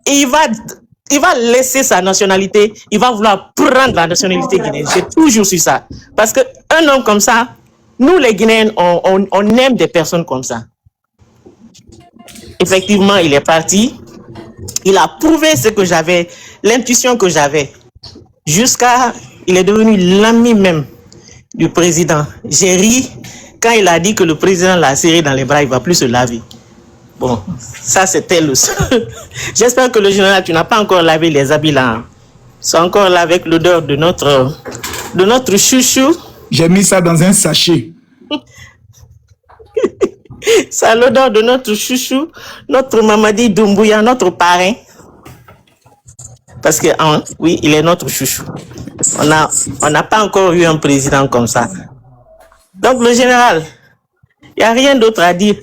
et il va laisser sa nationalité, il va vouloir prendre la nationalité guinéenne. J'ai toujours su ça. Parce qu'un homme comme ça, nous les Guinéens, on aime des personnes comme ça. Effectivement, il est parti. Il a prouvé ce que j'avais, l'intuition que j'avais. Jusqu'à, il est devenu l'ami même du président. J'ai ri quand il a dit que le président l'a serré dans les bras, il ne va plus se laver. Bon, ça c'était le seul. J'espère que le général, tu n'as pas encore lavé les habits là. C'est encore là avec l'odeur de notre chouchou. J'ai mis ça dans un sachet. C'est l'odeur de notre chouchou, notre Mamadi Doumbouya, notre parrain. Parce que, oui, il est notre chouchou. On n'a pas encore eu un président comme ça. Donc, le général, il n'y a rien d'autre à dire.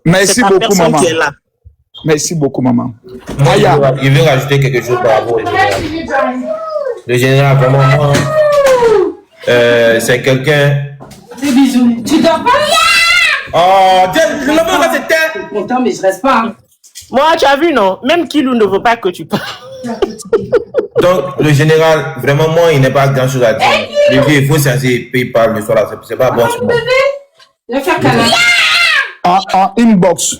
Merci beaucoup, maman. Qui est là. Merci beaucoup, maman. Moi, je veux rajouter quelque chose par rapport au général. Le général, vraiment, moi, c'est quelqu'un... Des bisous. Tu dors pas? Oh, le nom là c'était. Pourtant, mais je reste pas. Moi, tu as vu, non? Même Kilou ne veut pas que tu parles. Donc, le général, vraiment, moi, il n'est pas grand chose à dire. Le vieux, il faut censé payer par le soir, c'est pas bon. Je vais faire câlin. En inbox.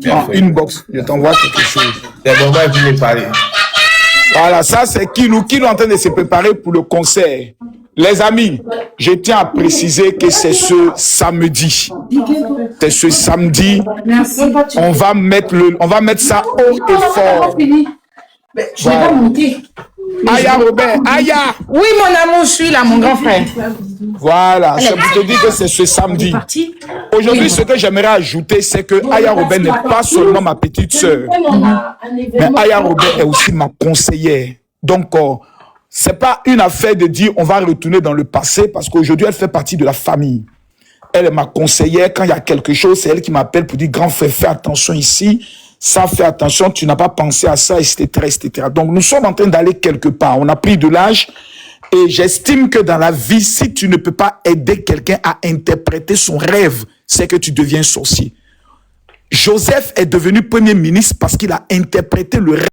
En inbox, je t'envoie quelque chose. C'est bon, moi, je vais parler. Voilà, ça c'est qui nous est en train de se préparer pour le concert. Les amis, je tiens à préciser que c'est ce samedi. C'est ce samedi. On va mettre ça haut et fort. Je n'ai pas monté. Aya Robert, Aya. Oui, mon amour, je suis là, mon grand frère. Voilà, c'est pour te dire que c'est ce samedi. Aujourd'hui, ce que j'aimerais ajouter, c'est que Aya Robert n'est pas seulement ma petite sœur, mais Aya Robert est aussi ma conseillère. Donc, c'est pas une affaire de dire on va retourner dans le passé, parce qu'aujourd'hui, elle fait partie de la famille. Elle est ma conseillère. Quand il y a quelque chose, c'est elle qui m'appelle pour dire grand frère, fais attention ici. Ça, fais attention, tu n'as pas pensé à ça, etc., etc. Donc, nous sommes en train d'aller quelque part. On a pris de l'âge et j'estime que dans la vie, si tu ne peux pas aider quelqu'un à interpréter son rêve, c'est que tu deviens sorcier. Joseph est devenu premier ministre parce qu'il a interprété le rêve.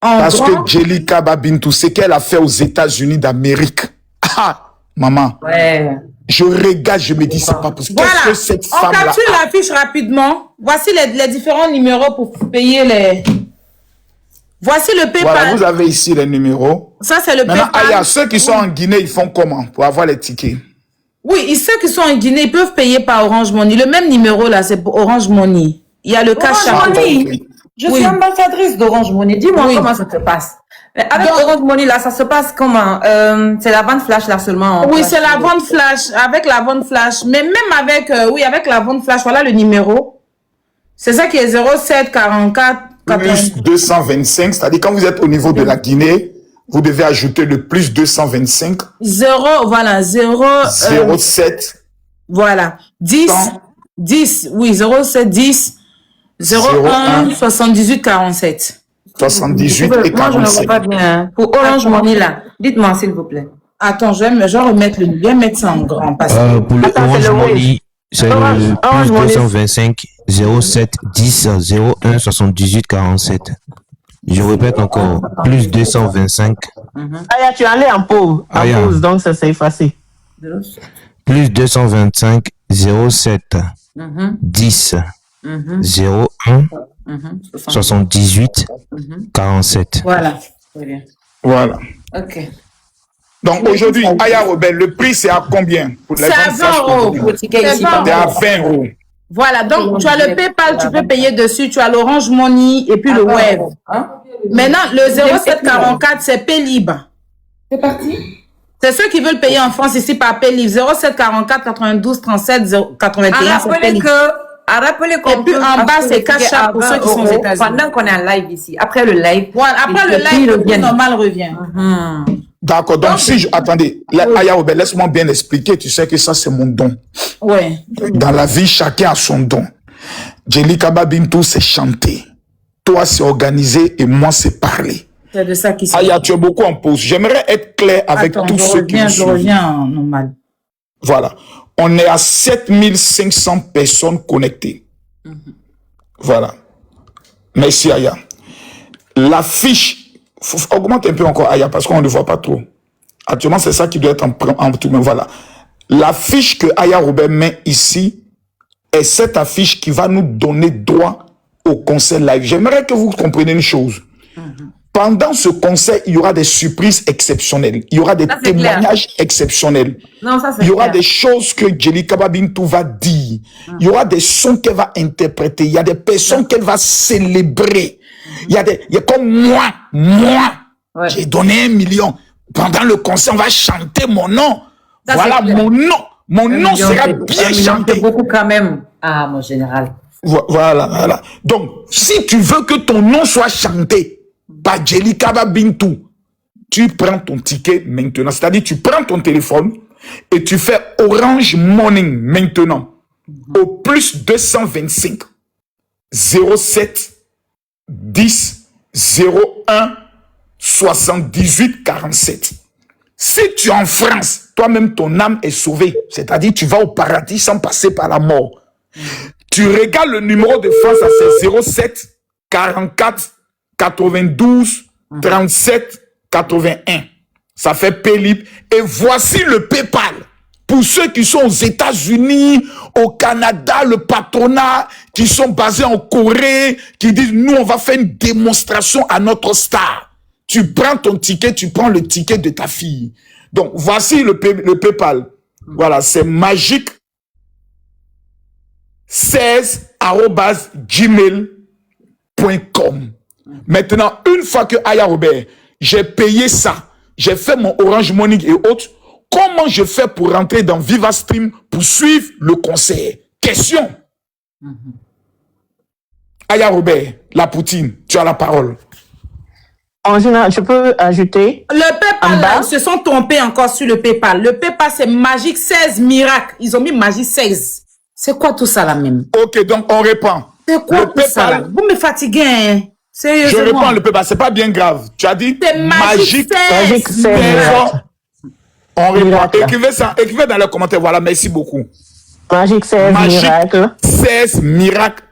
Parce que Jelika Babintou, ce qu'elle a fait aux États-Unis d'Amérique. Ah, maman. Ouais. Je regarde, je me dis, c'est pas possible. Voilà, Qu'est-ce que cette on femme-là capture l'affiche rapidement. Voici les différents numéros pour payer les... Voici le PayPal. Voilà, vous avez ici les numéros. Ça, c'est le Maintenant, PayPal. Aya, ceux qui sont en Guinée, ils font comment pour avoir les tickets? Oui, et ceux qui sont en Guinée, ils peuvent payer par Orange Money. Le même numéro, là, c'est pour Orange Money. Il y a le cash Orange App. Money. Je suis ambassadrice d'Orange Money. Dis-moi comment ça se passe. Avec Orange Money, là, ça se passe comment? C'est la vente flash, là, seulement. Oui, c'est la vente flash. Avec la vente flash. Mais même avec, avec la vente flash, voilà le numéro. C'est ça qui est 07 44 Plus 225, c'est-à-dire quand vous êtes au niveau de la Guinée, vous devez ajouter le plus 225. 07. Voilà. 10, 10, oui, 07 10 01 78 47. 78 et Moi, je ne 47. vois pas bien. Pour Orange Money, là, dites-moi, s'il vous plaît. Attends, je vais remettre le numéro, mettre ça en grand. Parce que... Pour le Orange Money, c'est le plus 225 07 10 01 78 47. Je répète encore, plus 225. Aya, tu es allé en pause, donc ça s'est effacé. Plus 225 07 10 01 78 47. Voilà. Très bien. Voilà. Ok. Donc aujourd'hui, Aya Robert, le prix c'est à combien? C'est à 20 €. C'est à 20 €. Voilà, donc tu as le PayPal, tu peux payer dessus, tu as l'Orange Money et puis le Web. Maintenant, le 0744, c'est Paylib. C'est parti. C'est ceux qui veulent payer en France ici par Paylib. 0744 92 37 81, c'est Paylib. Rappelez qu'on et puis en bas, c'est Cash App pour ceux qui sont aux États-Unis. Pendant qu'on est en live ici. Après le live. Voilà, après le live, le prix normal revient. D'accord, donc si je... Attendez, Aya Robert, laisse-moi bien expliquer, tu sais que ça c'est mon don. Ouais. Dans la vie, chacun a son don. Jelika Babintou, c'est chanter. Toi, c'est organiser et moi, c'est parler. C'est de ça qu'il s'agit. Aya, tu es beaucoup en pause. J'aimerais être clair avec tous ceux qui nous suivent. Je reviens en normal. Voilà. On est à 7500 personnes connectées. Voilà. Merci, Aya. L'affiche, augmente un peu encore, Aya, parce qu'on ne le voit pas trop. Actuellement, c'est ça qui doit être en tout. Mais voilà. L'affiche que Aya Robert met ici est cette affiche qui va nous donner droit au concert live. J'aimerais que vous compreniez une chose. Pendant ce concert, il y aura des surprises exceptionnelles. Il y aura des témoignages exceptionnels. Non, ça, il y aura des choses que Jelika Babintou va dire. Il y aura des sons qu'elle va interpréter. Il y a des personnes qu'elle va célébrer. Il y a comme moi, j'ai donné 1 million. Pendant le concert, on va chanter mon nom. Ça, voilà, mon nom sera bien chanté. Beaucoup quand même. Ah, mon général. Voilà. Donc, si tu veux que ton nom soit chanté, par Jelika Babintou, tu prends ton ticket maintenant. C'est-à-dire, tu prends ton téléphone et tu fais Orange Money maintenant. Au plus 225 07 10 01 78 47. Si tu es en France, toi-même ton âme est sauvée. C'est-à-dire, tu vas au paradis sans passer par la mort. Tu regardes le numéro de France, c'est 07 44 92 37 81. Ça fait Paylib. Et voici le PayPal. Pour ceux qui sont aux États-Unis, au Canada, le patronat, qui sont basés en Corée, qui disent, nous, on va faire une démonstration à notre star. tu prends ton ticket, tu prends le ticket de ta fille. Donc, voici le PayPal. Voilà, c'est magique 16@gmail.com. Maintenant, une fois que Aya Robert, j'ai payé ça, j'ai fait mon Orange Money et autres, comment je fais pour rentrer dans VivaStream pour suivre le concert? Question. Aya Robert, la Poutine, tu as la parole. En général, je peux ajouter. Le PayPal, là, ils se sont trompés encore sur le PayPal. Le PayPal, c'est Magique 16 Miracle. Ils ont mis Magique 16. C'est quoi tout ça là même? Ok, donc on répond. C'est quoi tout ça là? Vous me fatiguez, hein? Sérieusement. Je réponds le PayPal, c'est pas bien grave. Tu as dit c'est Magique 16 Miracle. On répond. Écrivez ça, écrivez dans les commentaires. Voilà, merci beaucoup. Magique 16 Miracle. 16 Miracle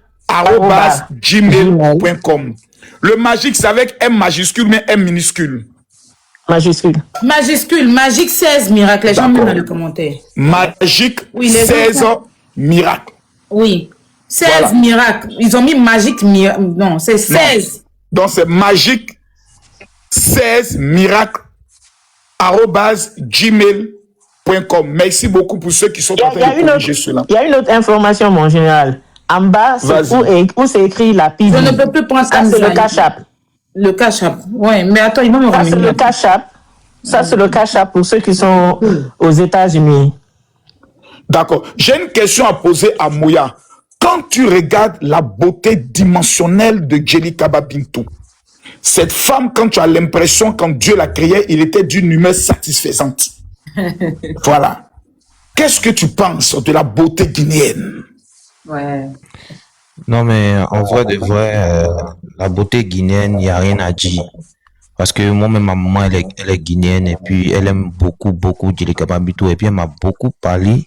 @gmail.com. Le magique, c'est avec M majuscule, mais M minuscule. Majuscule. Majuscule, Magique 16 Miracle. Les gens mettent dans les commentaires. Magique 16 Miracle. Oui. 16 Miracle. Ils ont mis Magique Miracle. Non, c'est 16. Non. Donc, c'est Magique 16 Miracle @gmail.com. Merci beaucoup pour ceux qui sont en train de corriger cela. Il y a une autre information, mon général. En bas, où c'est écrit la PIB. Je ne peux plus prendre ça, c'est le Cash App. Le Cash App. Ouais, mais attends, il va me ramener. Ça, c'est le Cash App. Ça, c'est le Cash App pour ceux qui sont aux États-Unis. D'accord. J'ai une question à poser à Moya. Quand tu regardes la beauté dimensionnelle de Djelikaba Bintou, cette femme, quand tu as l'impression, quand Dieu l'a créée, il était d'une humeur satisfaisante. Voilà. Qu'est-ce que tu penses de la beauté guinéenne? Ouais. Non, mais en vrai de vrai, la beauté guinéenne, il n'y a rien à dire. Parce que moi-même, ma maman, elle est guinéenne et puis elle aime beaucoup Djelikaba Bintou. Et puis elle m'a beaucoup parlé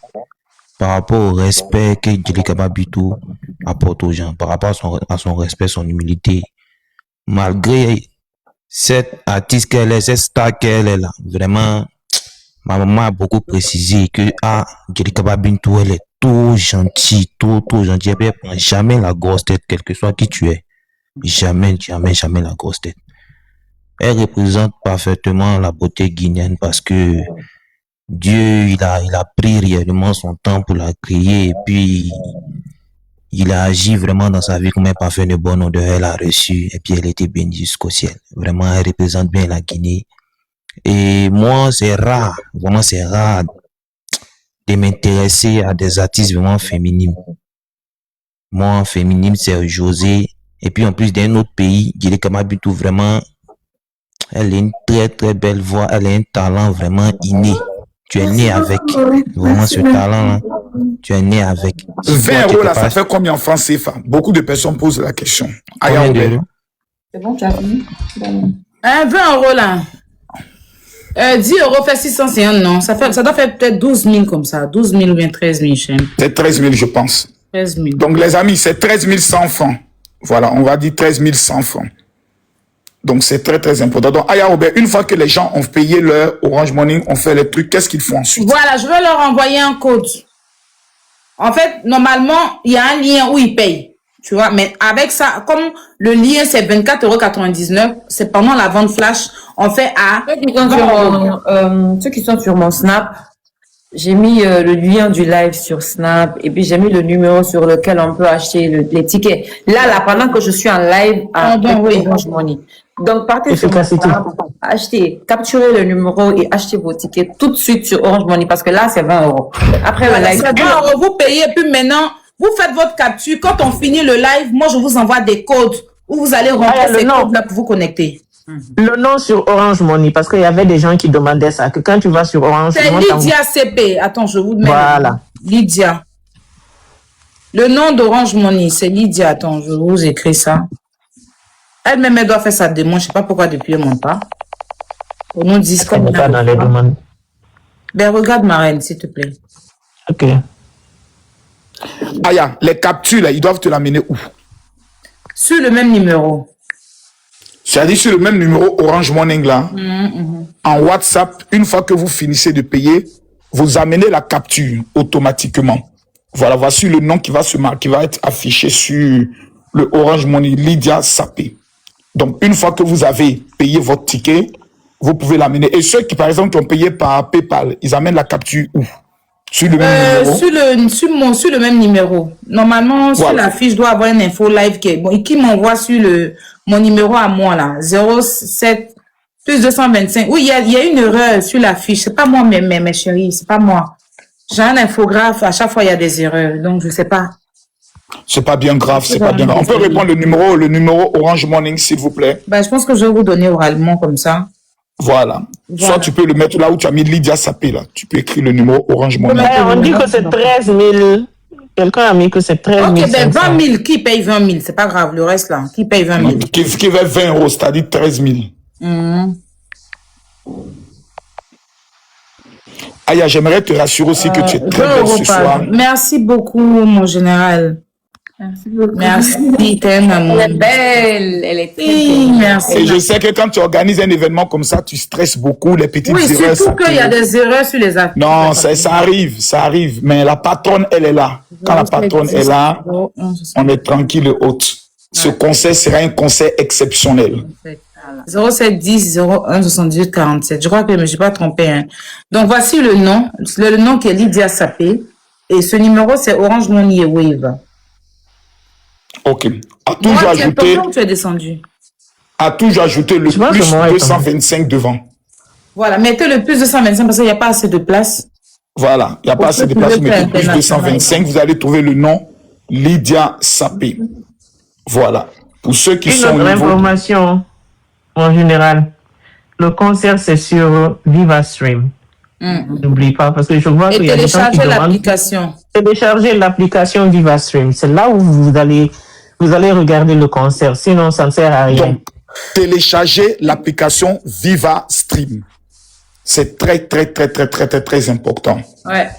par rapport au respect que Djelikaba Bintou apporte aux gens, par rapport à son respect, son humilité. Malgré cette artiste qu'elle est, cette star qu'elle est là, vraiment, ma maman a beaucoup précisé que Djelikaba Bintou, elle est trop gentille, trop gentille. Elle prend jamais la grosse tête, quel que soit qui tu es. Jamais la grosse tête. Elle représente parfaitement la beauté guinéenne parce que Dieu, il a pris réellement son temps pour la créer et puis il a agi vraiment dans sa vie comme un parfum de bonne odeur. Elle a reçu et puis elle était bénie jusqu'au ciel. Vraiment, elle représente bien la Guinée. Et moi, c'est rare de m'intéresser à des artistes vraiment féminines. Moi, féminine, c'est José. Et puis, en plus d'un autre pays, Djelikaba Bintou, vraiment, elle a une très belle voix. Elle a un talent vraiment inné. Tu es né avec. Vraiment, ce talent-là. Tu es né avec. 20 € là, ça fait combien en francs CFA? Beaucoup de personnes posent la question. Combien d'euros? C'est bon, tu as fini? 20 € là. 10 € fait 650, non. Ça doit faire peut-être 12 000 comme ça. 12 000 ou bien 13 000, je sais. C'est 13 000, je pense. 13 000. Donc, les amis, c'est 13 100 francs. Voilà, on va dire 13 100 francs. Donc, c'est très important. Donc, Aya Robert, une fois que les gens ont payé leur Orange Money, on fait les trucs, qu'est-ce qu'ils font ensuite? Voilà, je vais leur envoyer un code. En fait, normalement, il y a un lien où ils payent. Tu vois, mais avec ça, comme le lien, c'est 24,99 €, c'est pendant la vente flash, on fait à... Ceux qui sont sur mon Snap, j'ai mis le lien du live sur Snap et puis j'ai mis le numéro sur lequel on peut acheter les tickets. Là, pendant que je suis en live à Orange Money. Donc, partez sur mon Snap, achetez, capturez le numéro et achetez vos tickets tout de suite sur Orange Money parce que là, c'est 20 €. Après le live. C'est 20 €, vous payez, puis maintenant, vous faites votre capture. Quand on finit le live, moi, je vous envoie des codes où vous allez remplir ces codes-là pour vous connecter. Le nom sur Orange Money, parce qu'il y avait des gens qui demandaient ça, que quand tu vas sur Orange Money... C'est Lydia CP. Attends, je vous mets. Voilà. Lydia. Le nom d'Orange Money, c'est Lydia. Attends, je vous écris ça. Elle-même, elle doit faire sa demande. Je ne sais pas pourquoi depuis elle ne monte pas. On nous dit comme pas dans les demandes. Ben, regarde ma reine, s'il te plaît. Ok. Aya, les captures, là, ils doivent te l'amener où? Sur le même numéro. C'est-à-dire sur le même numéro Orange Money, là, en WhatsApp, une fois que vous finissez de payer, vous amenez la capture automatiquement. Voilà, voici le nom qui va être affiché sur le Orange Money, Lydia Sapé. Donc, une fois que vous avez payé votre ticket, vous pouvez l'amener. Et ceux qui, par exemple, qui ont payé par PayPal, ils amènent la capture où? Sur le même numéro? Sur le même numéro. Normalement, sur la fiche, je dois avoir une info live qui m'envoie sur mon numéro à moi, là. 07 plus 225. Oui, il y a une erreur sur la fiche. C'est pas moi, mes chéris. C'est pas moi. J'ai un infographe. À chaque fois, il y a des erreurs. Donc, je sais pas. C'est pas bien grave, c'est pas bien grave. On peut répondre le numéro Orange Money, s'il vous plaît. Je pense que je vais vous donner oralement comme ça. Voilà. Soit tu peux le mettre là où tu as mis Lydia Sapé, là. Tu peux écrire le numéro Orange Money. On dit que c'est 13 000. Quelqu'un a mis que c'est 13 000. Ok, 20 000. Qui paye 20 000? C'est pas grave, le reste là. Qui paye 20 000? Qui veut 20 euros, c'est-à-dire 13 000. Aya, j'aimerais te rassurer aussi que tu es très belle ce soir. Merci beaucoup, mon général. Merci beaucoup. Merci, t'es un amour. Elle est belle, elle est très belle. Merci. Et je sais que quand tu organises un événement comme ça, tu stresses beaucoup les petites erreurs. Oui, surtout qu'il y a des erreurs sur les affaires. Non, ça arrive. Mais la patronne, elle est là. Quand la patronne est là, on est tranquille et haute. Ce concert sera un concert exceptionnel. 07 10 01 78 47. Je crois que je ne me suis pas trompée. Hein. Donc, voici le nom qui est Lydia Sapé. Et ce numéro, c'est Orange Money Wave. Ok. Comment tu es descendu? A toujours ajouté le plus 225 devant. Voilà, mettez le plus 225 parce qu'il n'y a pas assez de place. Voilà, il n'y a pas assez de place, mettez le plus 225, vous allez trouver le nom Lydia Sapé. Voilà. Pour ceux qui sont au niveau... information, en général, le concert c'est sur VivaStream. N'oublie pas, parce que je vois qu'il y a des gens qui demandent... Télécharger l'application VivaStream. C'est là où vous allez regarder le concert. Sinon, ça ne sert à rien. Donc, télécharger l'application VivaStream. C'est très important. Ouais.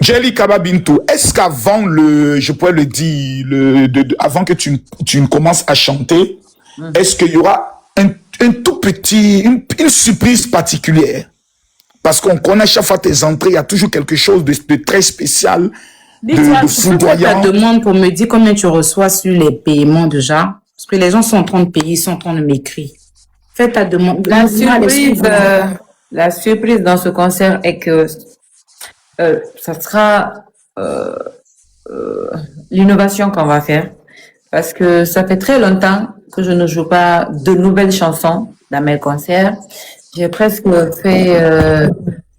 Jelly Kababintou, est-ce qu'avant je pourrais le dire, avant que tu ne commences à chanter, est-ce qu'il y aura un tout petit, une surprise particulière? Parce qu'on connaît chaque fois tes entrées, il y a toujours quelque chose de très spécial, de foudroyant. Tu ta demande pour me dire combien tu reçois sur les paiements déjà. Parce que les gens sont en train de payer, ils sont en train de m'écrire. Fais ta demande. La surprise dans ce concert est que ça sera l'innovation qu'on va faire. Parce que ça fait très longtemps que je ne joue pas de nouvelles chansons dans mes concerts. J'ai presque fait,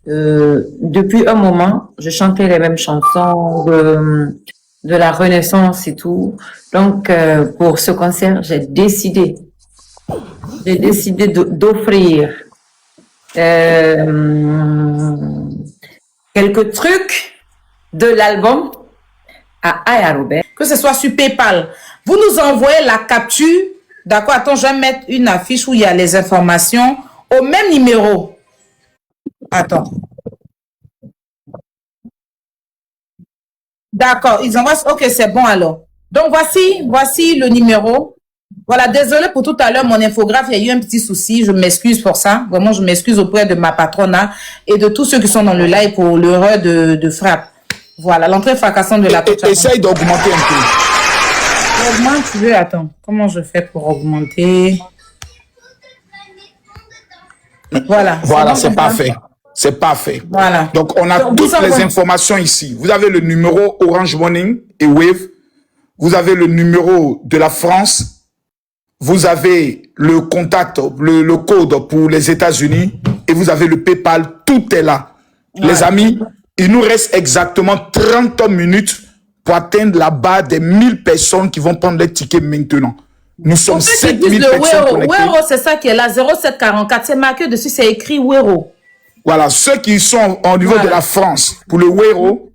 depuis un moment, je chantais les mêmes chansons de la Renaissance et tout. Donc, pour ce concert, j'ai décidé d'offrir quelques trucs de l'album à Aya Robert. Que ce soit sur PayPal. Vous nous envoyez la capture. D'accord, attends, je vais mettre une affiche où il y a les informations au même numéro. Attends. D'accord, ils envoient. Ok, c'est bon alors. Donc, voici le numéro. Voilà, désolé pour tout à l'heure, mon infographe, il y a eu un petit souci. Je m'excuse pour ça. Vraiment, je m'excuse auprès de ma patronne et de tous ceux qui sont dans le live pour l'erreur de frappe. Voilà, l'entrée fracassante de la patronne. Essaye d'augmenter un peu. Augmente, tu veux, attends. Comment je fais pour augmenter? Voilà. Voilà, c'est parfait. C'est parfait. Voilà. Donc, on a toutes les informations ici. Vous avez le numéro Orange Money et Wave. Vous avez le numéro de la France. Vous avez le contact, le code pour les États-Unis. Et vous avez le PayPal. Tout est là. Ouais. Les amis, il nous reste exactement 30 minutes pour atteindre la barre des 1000 personnes qui vont prendre les tickets maintenant. Nous sommes 7000 personnes connectées. Wero, c'est ça qui est là, 0744. C'est marqué dessus, c'est écrit Wero. Voilà, ceux qui sont au niveau de la France, pour le Wero,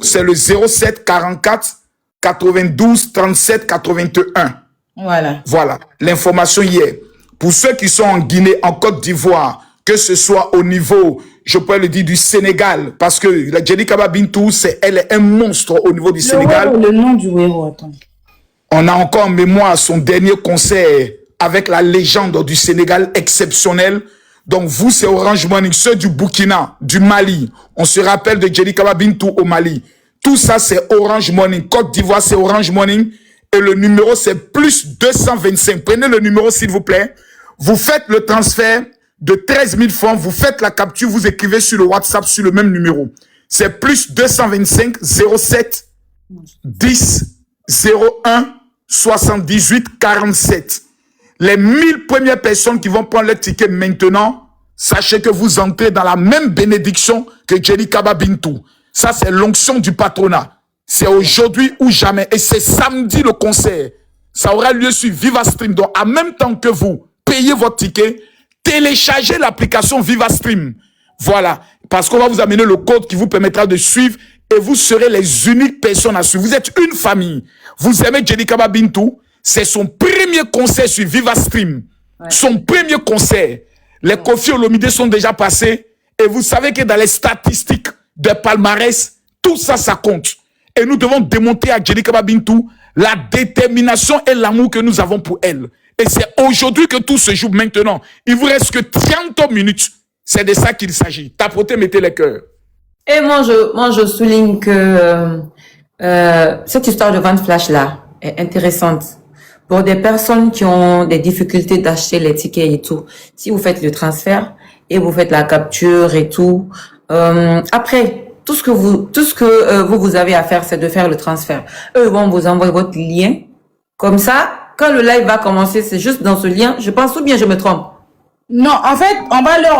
c'est le 0744 92 37 81. Voilà. Voilà, l'information y est. Pour ceux qui sont en Guinée, en Côte d'Ivoire, que ce soit au niveau, je peux le dire, du Sénégal, parce que la Jelly Kababintou, elle est un monstre au niveau du Sénégal. Wero, le nom du Wero, attends. On a encore en mémoire son dernier concert avec la légende du Sénégal exceptionnel. Donc vous, c'est Orange Money, ceux du Burkina, du Mali. On se rappelle de Jelly Kababintou au Mali. Tout ça, c'est Orange Money. Côte d'Ivoire, c'est Orange Money. et le numéro c'est plus 225. Prenez le numéro s'il vous plaît. Vous faites le transfert de 13 000 francs, vous faites la capture, vous écrivez sur le WhatsApp sur le même numéro. C'est plus 225 07 10 01 78 47. Les 1000 premières personnes qui vont prendre le ticket maintenant, sachez que vous entrez dans la même bénédiction que Jelly Kaba Bintou. Ça, c'est l'onction du patronat. C'est aujourd'hui ou jamais. Et c'est samedi le concert. Ça aura lieu sur VivaStream. Donc, en même temps que vous payez votre ticket, téléchargez l'application VivaStream. Voilà. Parce qu'on va vous amener le code qui vous permettra de suivre et vous serez les uniques personnes à suivre. Vous êtes une famille. Vous aimez Jelly Kaba Bintou. C'est son premier concert sur VivaStream. Ouais. Son premier concert. Les Kofi Olomide sont déjà passés. Et vous savez que dans les statistiques de palmarès, tout ça, ça compte. Et nous devons démontrer à Jelly Kaba Bintou la détermination et l'amour que nous avons pour elle. Et c'est aujourd'hui que tout se joue maintenant. Il vous reste que 30 minutes. C'est de ça qu'il s'agit. Tapotez, mettez les cœurs. Et moi, je souligne que cette histoire de vente flash là est intéressante. Pour des personnes qui ont des difficultés d'acheter les tickets et tout, si vous faites le transfert et vous faites la capture et tout, après, tout ce que vous avez à faire, c'est de faire le transfert. Eux vont vous envoyer votre lien. Comme ça, quand le live va commencer, c'est juste dans ce lien. Je pense, ou bien je me trompe? Non, en fait, on va leur